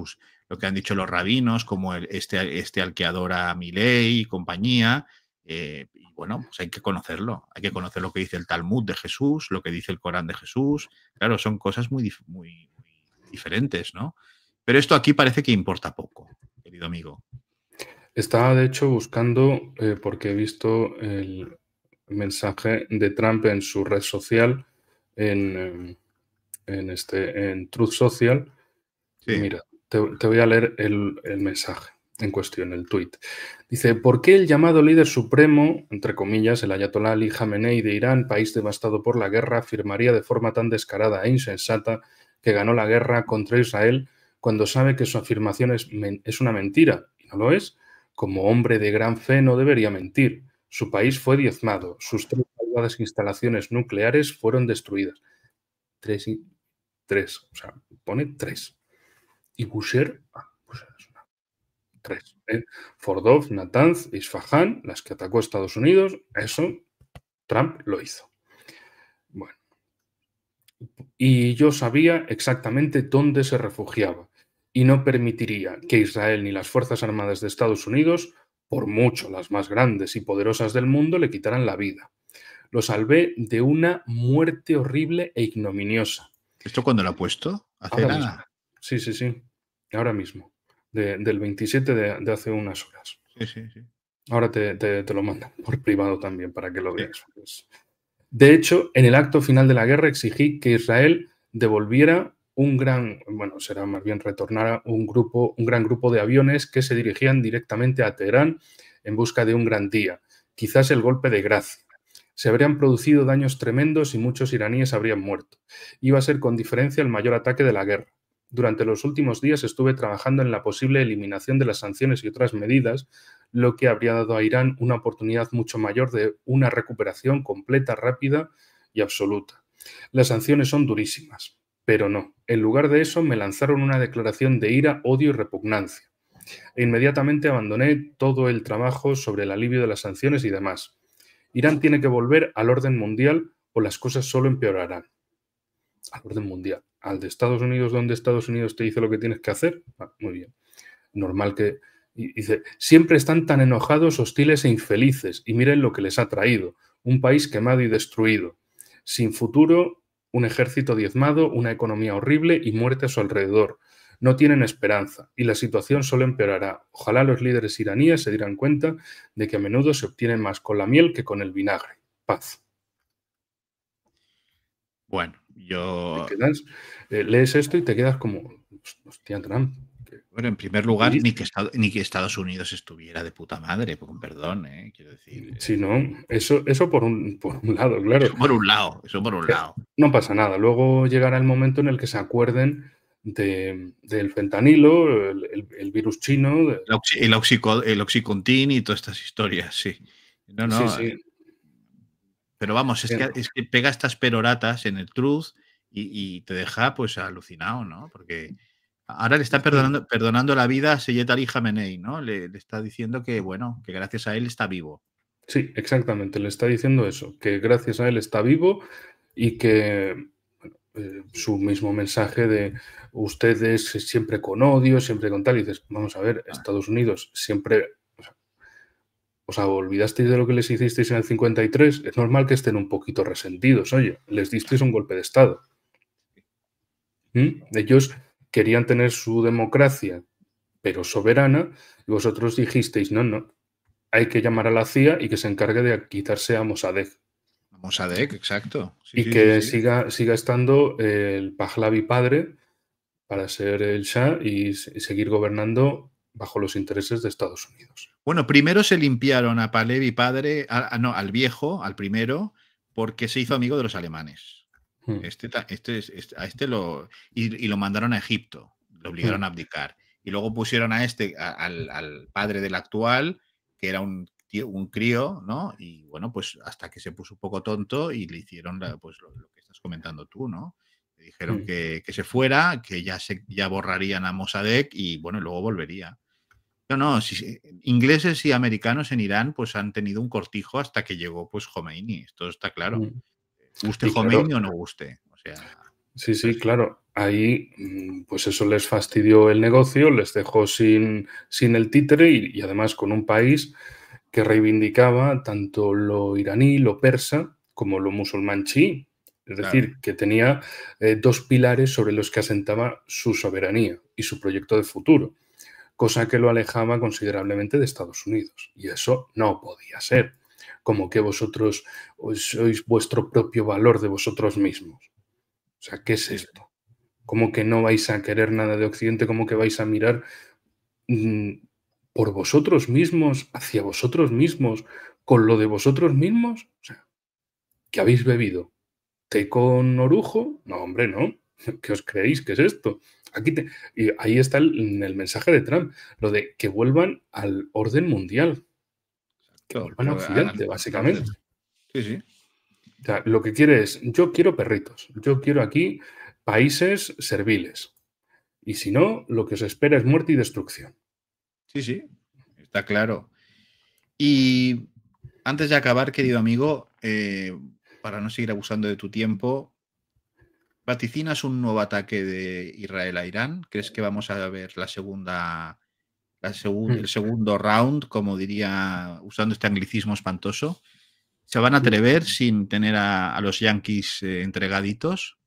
lo que han dicho los rabinos, como este al que adora Milei y compañía. Y bueno, pues hay que conocerlo. Hay que conocer lo que dice el Talmud de Jesús, lo que dice el Corán de Jesús. Claro, son cosas muy diferentes, ¿no? Pero esto aquí parece que importa poco, querido amigo. Estaba, de hecho, buscando, porque he visto el mensaje de Trump en su red social, en Truth Social. Y Sí. mira, te voy a leer el mensaje en cuestión, el tuit. Dice, ¿por qué el llamado líder supremo, entre comillas, el ayatolá Ali Jamenei de Irán, país devastado por la guerra, afirmaría de forma tan descarada e insensata que ganó la guerra contra Israel cuando sabe que su afirmación es una mentira? Y no lo es. Como hombre de gran fe no debería mentir. Su país fue diezmado, sus 3 malvadas instalaciones nucleares fueron destruidas. Tres, o sea, pone 3. Y Bushehr, pues es una 3. Fordov, Natanz, Isfahan, las que atacó Estados Unidos, eso Trump lo hizo. Bueno, y yo sabía exactamente dónde se refugiaba y no permitiría que Israel ni las Fuerzas Armadas de Estados Unidos, por mucho las más grandes y poderosas del mundo, le quitaran la vida. Lo salvé de una muerte horrible e ignominiosa. ¿Esto cuándo lo ha puesto? ¿Hace Ahora mismo. nada? Sí, sí, sí. Ahora mismo. Del 27 de hace unas horas. Sí. Ahora te lo mando por privado también para que lo Sí. veas. De hecho, en el acto final de la guerra exigí que Israel devolviera será más bien retornara un gran grupo de aviones que se dirigían directamente a Teherán en busca de un gran día, quizás el golpe de gracia. Se habrían producido daños tremendos y muchos iraníes habrían muerto. Iba a ser con diferencia el mayor ataque de la guerra. Durante los últimos días estuve trabajando en la posible eliminación de las sanciones y otras medidas, lo que habría dado a Irán una oportunidad mucho mayor de una recuperación completa, rápida y absoluta. Las sanciones son durísimas, pero no. En lugar de eso, me lanzaron una declaración de ira, odio y repugnancia. E inmediatamente abandoné todo el trabajo sobre el alivio de las sanciones y demás. Irán tiene que volver al orden mundial o las cosas solo empeorarán. Al orden mundial. Al de Estados Unidos, donde Estados Unidos te dice lo que tienes que hacer. Muy bien. Normal que... Y dice, siempre están tan enojados, hostiles e infelices, y miren lo que les ha traído. Un país quemado y destruido. Sin futuro, un ejército diezmado, una economía horrible y muerte a su alrededor. No tienen esperanza, y la situación solo empeorará. Ojalá los líderes iraníes se dieran cuenta de que a menudo se obtiene más con la miel que con el vinagre. Paz. Bueno, Te quedas, lees esto y te quedas como, hostia, Trump. Bueno, en primer lugar, ni que Estados Unidos estuviera de puta madre, con perdón, quiero decir. Sí, no, eso por un lado, claro. Eso por un lado. No pasa nada. Luego llegará el momento en el que se acuerden del fentanilo, el virus chino. El Oxycontin y todas estas historias, sí. Sí, sí. Pero vamos, es que pega estas peroratas en el Truth y te deja pues alucinado, ¿no? Porque ahora le está perdonando la vida a Seyed Ali Jamenei, ¿no? Le está diciendo que, bueno, que gracias a él está vivo. Sí, exactamente. Le está diciendo eso, que gracias a él está vivo y que su mismo mensaje de ustedes siempre con odio, siempre con tal. Y dices, vamos a ver, Estados Unidos siempre... O sea, olvidasteis de lo que les hicisteis en el 53, es normal que estén un poquito resentidos. Oye, les disteis un golpe de Estado. Ellos querían tener su democracia, pero soberana, y vosotros dijisteis, no, hay que llamar a la CIA y que se encargue de quitarse a Mossadegh. Mossadegh, exacto. Sí, y que siga estando el Pahlavi padre para ser el Shah y seguir gobernando bajo los intereses de Estados Unidos. Bueno, primero se limpiaron a Pahlavi padre, al viejo, al primero, porque se hizo amigo de los alemanes. Y lo mandaron a Egipto, lo obligaron a abdicar. Y luego pusieron a al padre del actual, que era un un crío, ¿no? Y bueno, pues hasta que se puso un poco tonto y le hicieron pues lo que estás comentando tú, ¿no? Le dijeron que se fuera, que ya borrarían a Mossadegh y bueno, luego volvería. No, ingleses y americanos en Irán pues han tenido un cortijo hasta que llegó pues Khomeini, esto está claro. Guste Y Khomeini claro, o no guste, o sea... sí, claro. Ahí, pues eso les fastidió el negocio, les dejó sin el títere y además con un país que reivindicaba tanto lo iraní, lo persa, como lo musulmán chií. Es decir, que tenía dos pilares sobre los que asentaba su soberanía y su proyecto de futuro, cosa que lo alejaba considerablemente de Estados Unidos. Y eso no podía ser, como que vosotros sois vuestro propio valor de vosotros mismos. O sea, ¿qué es esto? ¿Cómo que no vais a querer nada de Occidente? ¿Cómo que vais a mirar por vosotros mismos, hacia vosotros mismos, con lo de vosotros mismos? O sea, ¿qué habéis bebido? ¿Té con orujo? No, hombre, no. ¿Qué os creéis que es esto? Y ahí está el mensaje de Trump, lo de que vuelvan al orden mundial, que vuelvan a Occidente, básicamente. Sí. O sea, lo que quiere es, yo quiero perritos, yo quiero aquí países serviles. Y si no, lo que os espera es muerte y destrucción. Sí, está claro. Y antes de acabar, querido amigo, para no seguir abusando de tu tiempo, ¿vaticinas un nuevo ataque de Israel a Irán? ¿Crees que vamos a ver el segundo round, como diría, usando este anglicismo espantoso? ¿Se van a atrever sin tener a los yanquis entregaditos?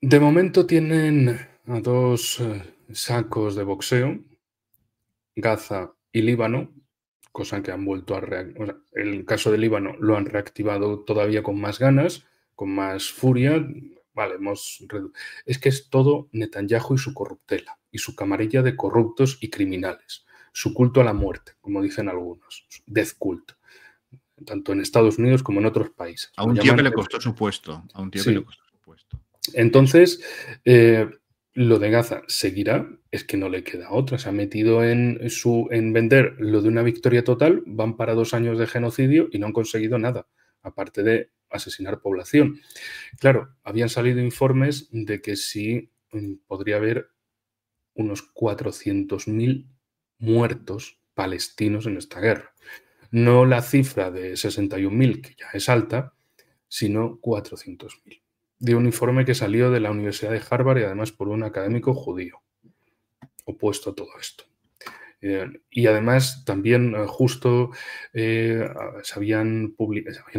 De momento tienen a dos sacos de boxeo, Gaza y Líbano, cosa que han vuelto a reactivar. O sea, el caso de Líbano lo han reactivado todavía con más ganas, con más furia. Vale, es que es todo Netanyahu y su corruptela, y su camarilla de corruptos y criminales, su culto a la muerte, como dicen algunos, death cult, tanto en Estados Unidos como en otros países. A un tío que le costó su puesto. A un tío que le costó su puesto. Entonces, lo de Gaza seguirá, es que no le queda otra. Se ha metido en vender lo de una victoria total, van para 2 años de genocidio y no han conseguido nada, aparte de asesinar población. Claro, habían salido informes de que sí podría haber unos 400.000 muertos palestinos en esta guerra. No la cifra de 61.000, que ya es alta, sino 400.000. De un informe que salió de la Universidad de Harvard y además por un académico judío opuesto a todo esto. Y además también justo se habían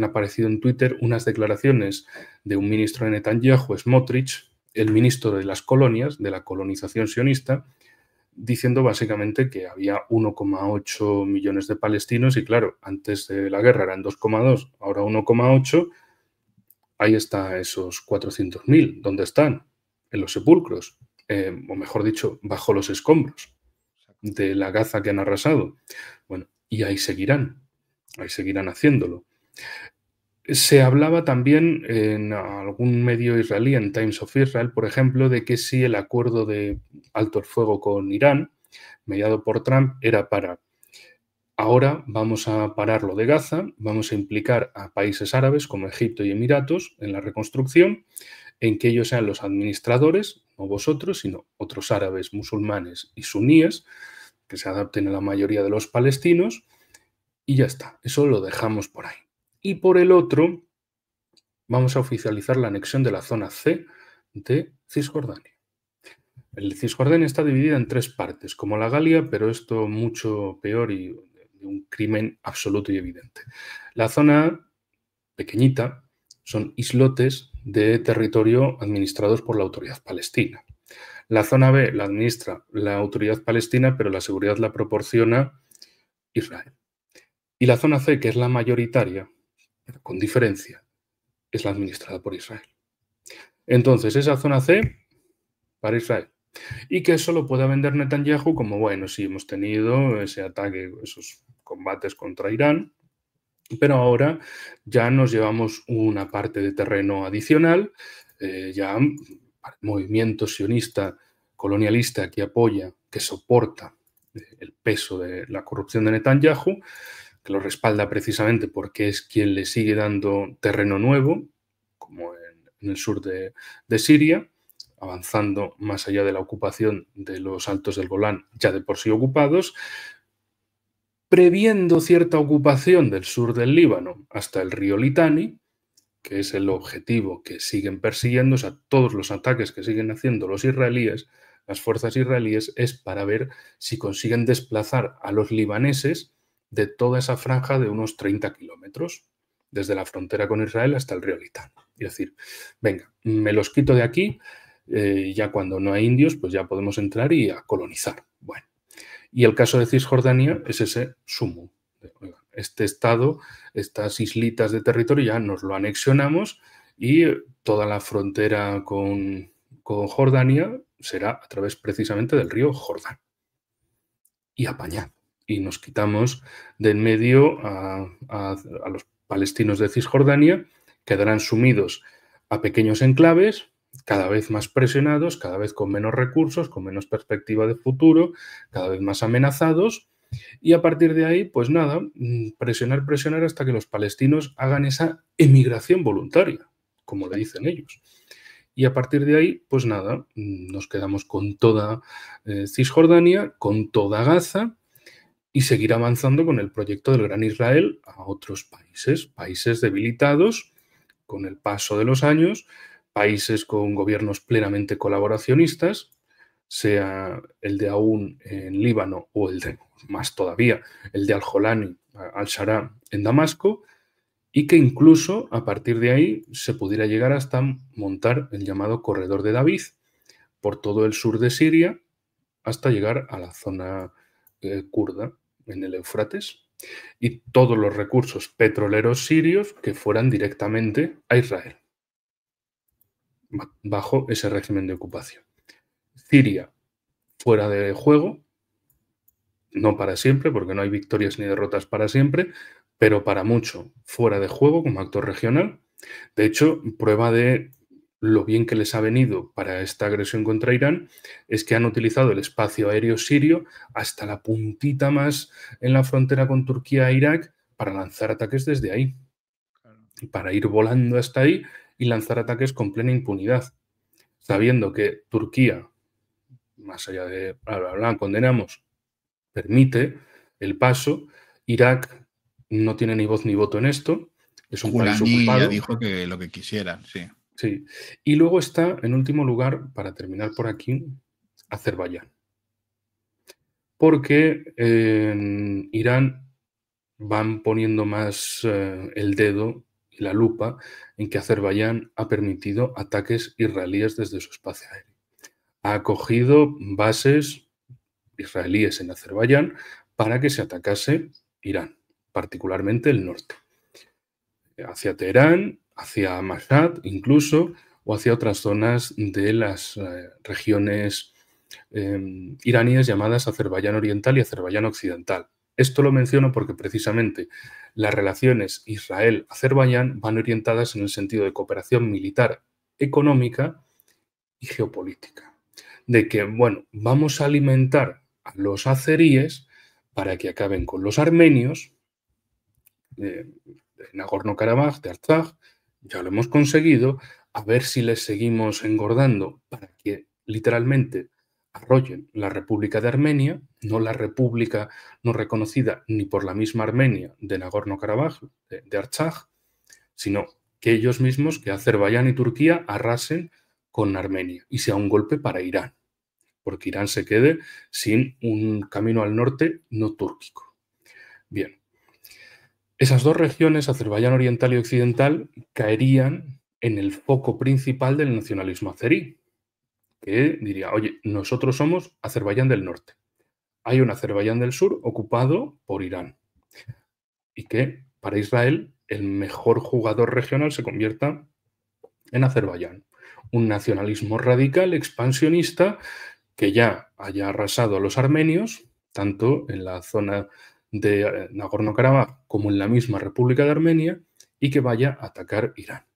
aparecido en Twitter unas declaraciones de un ministro de Netanyahu, Smotrich, el ministro de las colonias, de la colonización sionista, diciendo básicamente que había 1,8 millones de palestinos y claro, antes de la guerra eran 2,2, ahora 1,8. Ahí está esos 400.000. ¿Dónde están? En los sepulcros, o mejor dicho, bajo los escombros de la Gaza que han arrasado. Bueno, y ahí seguirán haciéndolo. Se hablaba también en algún medio israelí, en Times of Israel, por ejemplo, de que si el acuerdo de alto el fuego con Irán, mediado por Trump, era para ahora vamos a parar lo de Gaza, vamos a implicar a países árabes como Egipto y Emiratos en la reconstrucción, en que ellos sean los administradores, no vosotros, sino otros árabes, musulmanes y suníes, que se adapten a la mayoría de los palestinos, y ya está, eso lo dejamos por ahí. Y por el otro, vamos a oficializar la anexión de la zona C de Cisjordania. El Cisjordania está dividida en 3 partes, como la Galia, pero esto mucho peor y de un crimen absoluto y evidente. La zona pequeñita son islotes de territorio administrados por la Autoridad Palestina. La zona B la administra la Autoridad Palestina, pero la seguridad la proporciona Israel. Y la zona C, que es la mayoritaria, pero con diferencia, es la administrada por Israel. Entonces, esa zona C para Israel. Y que eso lo pueda vender Netanyahu como, bueno, sí, hemos tenido ese ataque, esos combates contra Irán, pero ahora ya nos llevamos una parte de terreno adicional, ya movimiento sionista colonialista que apoya, que soporta el peso de la corrupción de Netanyahu, que lo respalda precisamente porque es quien le sigue dando terreno nuevo, como en el sur de Siria, avanzando más allá de la ocupación de los altos del Golán, ya de por sí ocupados, previendo cierta ocupación del sur del Líbano hasta el río Litani, que es el objetivo que siguen persiguiendo. O sea, todos los ataques que siguen haciendo los israelíes, las fuerzas israelíes, es para ver si consiguen desplazar a los libaneses de toda esa franja de unos 30 kilómetros, desde la frontera con Israel hasta el río Litani. Es decir, venga, me los quito de aquí, ya cuando no hay indios, pues ya podemos entrar y a colonizar. Bueno, y el caso de Cisjordania es ese sumo. Este estado, estas islitas de territorio ya nos lo anexionamos y toda la frontera con Jordania será a través precisamente del río Jordán. Y apañado. Y nos quitamos de en medio a los palestinos de Cisjordania, quedarán sumidos a pequeños enclaves, cada vez más presionados, cada vez con menos recursos, con menos perspectiva de futuro, cada vez más amenazados. Y a partir de ahí, pues nada, presionar hasta que los palestinos hagan esa emigración voluntaria, como le dicen ellos. Y a partir de ahí, pues nada, nos quedamos con toda Cisjordania, con toda Gaza, y seguir avanzando con el proyecto del Gran Israel a otros países debilitados con el paso de los años, países con gobiernos plenamente colaboracionistas, sea el de Aoun en Líbano o el de, más todavía, el de al-Jolani, al-Sharaa en Damasco, y que incluso a partir de ahí se pudiera llegar hasta montar el llamado Corredor de David por todo el sur de Siria hasta llegar a la zona kurda en el Éufrates, y todos los recursos petroleros sirios que fueran directamente a Israel bajo ese régimen de ocupación. Siria fuera de juego, no para siempre, porque no hay victorias ni derrotas para siempre, pero para mucho fuera de juego como actor regional. De hecho, prueba de lo bien que les ha venido para esta agresión contra Irán es que han utilizado el espacio aéreo sirio hasta la puntita más en la frontera con Turquía e Irak para lanzar ataques desde ahí, para ir volando hasta ahí y lanzar ataques con plena impunidad, sabiendo que Turquía, más allá de bla, bla, bla, condenamos, permite el paso. Irak no tiene ni voz ni voto en esto, es un país Julani ya ocupado. dijo que lo que quisieran, sí. Sí. Y luego está, en último lugar, para terminar por aquí, Azerbaiyán. Porque en Irán van poniendo más el dedo y la lupa en que Azerbaiyán ha permitido ataques israelíes desde su espacio aéreo. Ha acogido bases israelíes en Azerbaiyán para que se atacase Irán, particularmente el norte, hacia Teherán, hacia Mashhad incluso, o hacia otras zonas de las regiones iraníes llamadas Azerbaiyán Oriental y Azerbaiyán Occidental. Esto lo menciono porque precisamente las relaciones Israel-Azerbaiyán van orientadas en el sentido de cooperación militar, económica y geopolítica. De que, bueno, vamos a alimentar a los azeríes para que acaben con los armenios, de Nagorno-Karabaj, de Artsaj, ya lo hemos conseguido, a ver si les seguimos engordando para que literalmente arrollen la República de Armenia, no la república no reconocida ni por la misma Armenia de Nagorno-Karabaj, de Artsaj, sino que ellos mismos, que Azerbaiyán y Turquía arrasen con Armenia y sea un golpe para Irán, porque Irán se quede sin un camino al norte no túrquico. Bien, esas dos regiones, Azerbaiyán Oriental y Occidental, caerían en el foco principal del nacionalismo azerí, que diría, oye, nosotros somos Azerbaiyán del Norte. Hay un Azerbaiyán del Sur ocupado por Irán. Y que para Israel el mejor jugador regional se convierta en Azerbaiyán. Un nacionalismo radical, expansionista, que ya haya arrasado a los armenios, tanto en la zona de Nagorno-Karabaj como en la misma República de Armenia, y que vaya a atacar Irán.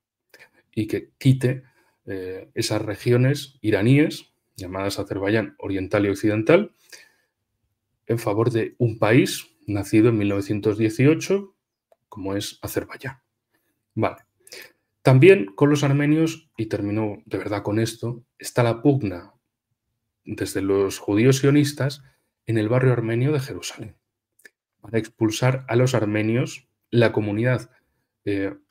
Y que quite esas regiones iraníes, llamadas Azerbaiyán Oriental y Occidental, en favor de un país nacido en 1918, como es Azerbaiyán. Vale. También con los armenios, y termino de verdad con esto, está la pugna desde los judíos sionistas en el barrio armenio de Jerusalén, para expulsar a los armenios, la comunidad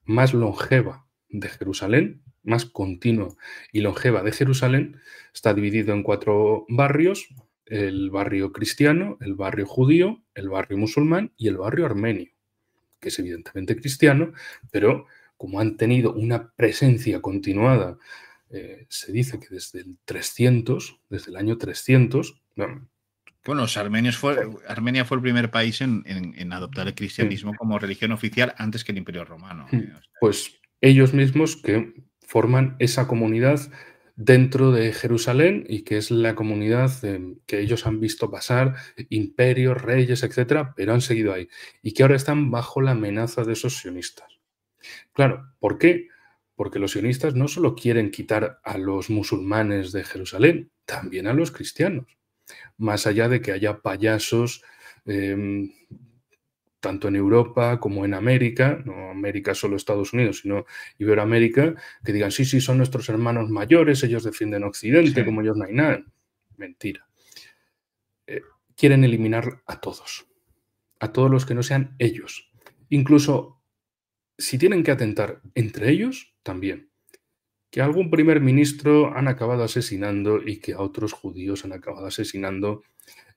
más longeva de Jerusalén, más continua y longeva de Jerusalén, está dividido en 4 barrios: el barrio cristiano, el barrio judío, el barrio musulmán y el barrio armenio, que es evidentemente cristiano, pero como han tenido una presencia continuada, se dice que desde el 300, desde el año 300, no, Bueno, los armenios Armenia fue el primer país en adoptar el cristianismo como religión oficial antes que el Imperio Romano. Pues ellos mismos que forman esa comunidad dentro de Jerusalén y que es la comunidad que ellos han visto pasar imperios, reyes, etcétera, pero han seguido ahí y que ahora están bajo la amenaza de esos sionistas. Claro, ¿por qué? Porque los sionistas no solo quieren quitar a los musulmanes de Jerusalén, también a los cristianos. Más allá de que haya payasos tanto en Europa como en América, no América solo Estados Unidos, sino Iberoamérica, que digan, sí, sí, son nuestros hermanos mayores, ellos defienden Occidente, Sí. como ellos no hay nada. Mentira. Quieren eliminar a todos los que no sean ellos. Incluso si tienen que atentar entre ellos, también. Que algún primer ministro han acabado asesinando y que a otros judíos han acabado asesinando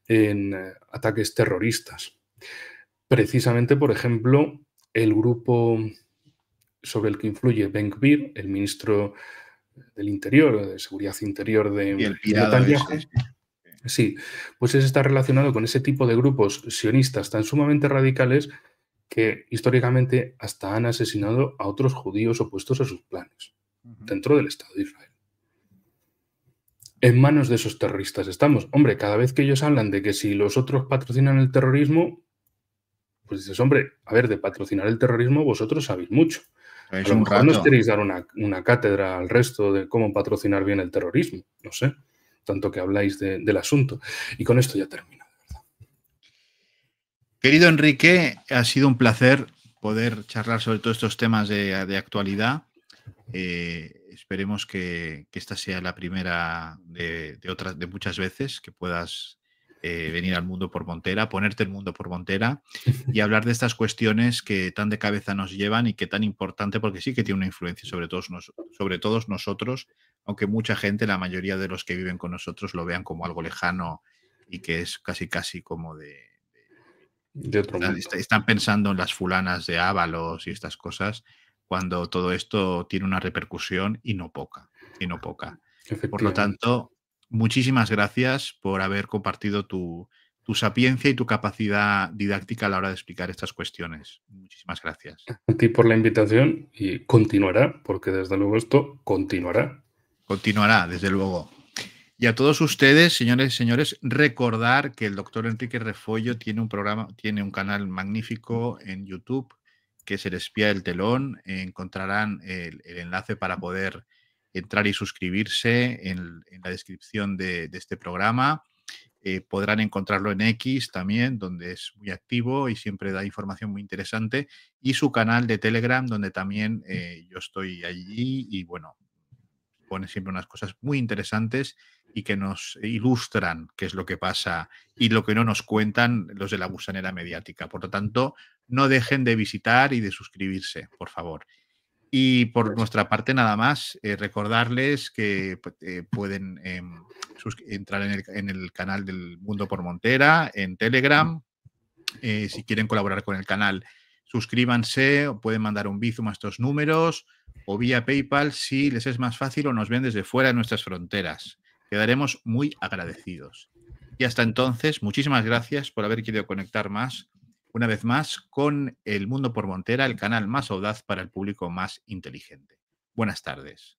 en ataques terroristas. Precisamente, por ejemplo, el grupo sobre el que influye Ben Gvir, el ministro del Interior, de Seguridad Interior Y el de pirado ese, Netanyahu, sí, pues está relacionado con ese tipo de grupos sionistas tan sumamente radicales que históricamente hasta han asesinado a otros judíos opuestos a sus planes dentro del Estado de Israel. En manos de esos terroristas estamos. Hombre, cada vez que ellos hablan de que si los otros patrocinan el terrorismo, pues dices, hombre, a ver, de patrocinar el terrorismo vosotros sabéis mucho. A es lo un mejor nos rato. queréis dar una cátedra al resto de cómo patrocinar bien el terrorismo. No sé, tanto que habláis del asunto. Y con esto ya termino, de verdad. Querido Enrique, ha sido un placer poder charlar sobre todos estos temas de actualidad. Esperemos que esta sea la primera de muchas veces que puedas venir al Mundo por Montera, ponerte el Mundo por Montera y hablar de estas cuestiones que tan de cabeza nos llevan y que tan importante, porque sí que tiene una influencia sobre todos nosotros, aunque mucha gente, la mayoría de los que viven con nosotros, lo vean como algo lejano y que es casi como de Otro mundo. están pensando en las fulanas de Ábalos y estas cosas, cuando todo esto tiene una repercusión y no poca. Por lo tanto, muchísimas gracias por haber compartido tu sapiencia y tu capacidad didáctica a la hora de explicar estas cuestiones. Muchísimas gracias. A ti por la invitación y continuará, porque desde luego esto continuará. Continuará, desde luego. Y a todos ustedes, señores y señores, recordar que el doctor Enrique Refollo tiene un canal magnífico en YouTube, que es El Espía del Telón. Encontrarán el enlace para poder entrar y suscribirse en la descripción de este programa. Podrán encontrarlo en X también, donde es muy activo y siempre da información muy interesante. Y su canal de Telegram, donde también yo estoy allí y bueno, pone siempre unas cosas muy interesantes y que nos ilustran qué es lo que pasa y lo que no nos cuentan los de la gusanera mediática. Por lo tanto, no dejen de visitar y de suscribirse, por favor. Y por nuestra parte, nada más, recordarles que pueden entrar en el canal del Mundo por Montera, en Telegram. Si quieren colaborar con el canal, suscríbanse o pueden mandar un Bizum a estos números o vía PayPal si les es más fácil o nos ven desde fuera de nuestras fronteras. Quedaremos muy agradecidos. Y hasta entonces, muchísimas gracias por haber querido conectar una vez más, con El Mundo por Montera, el canal más audaz para el público más inteligente. Buenas tardes.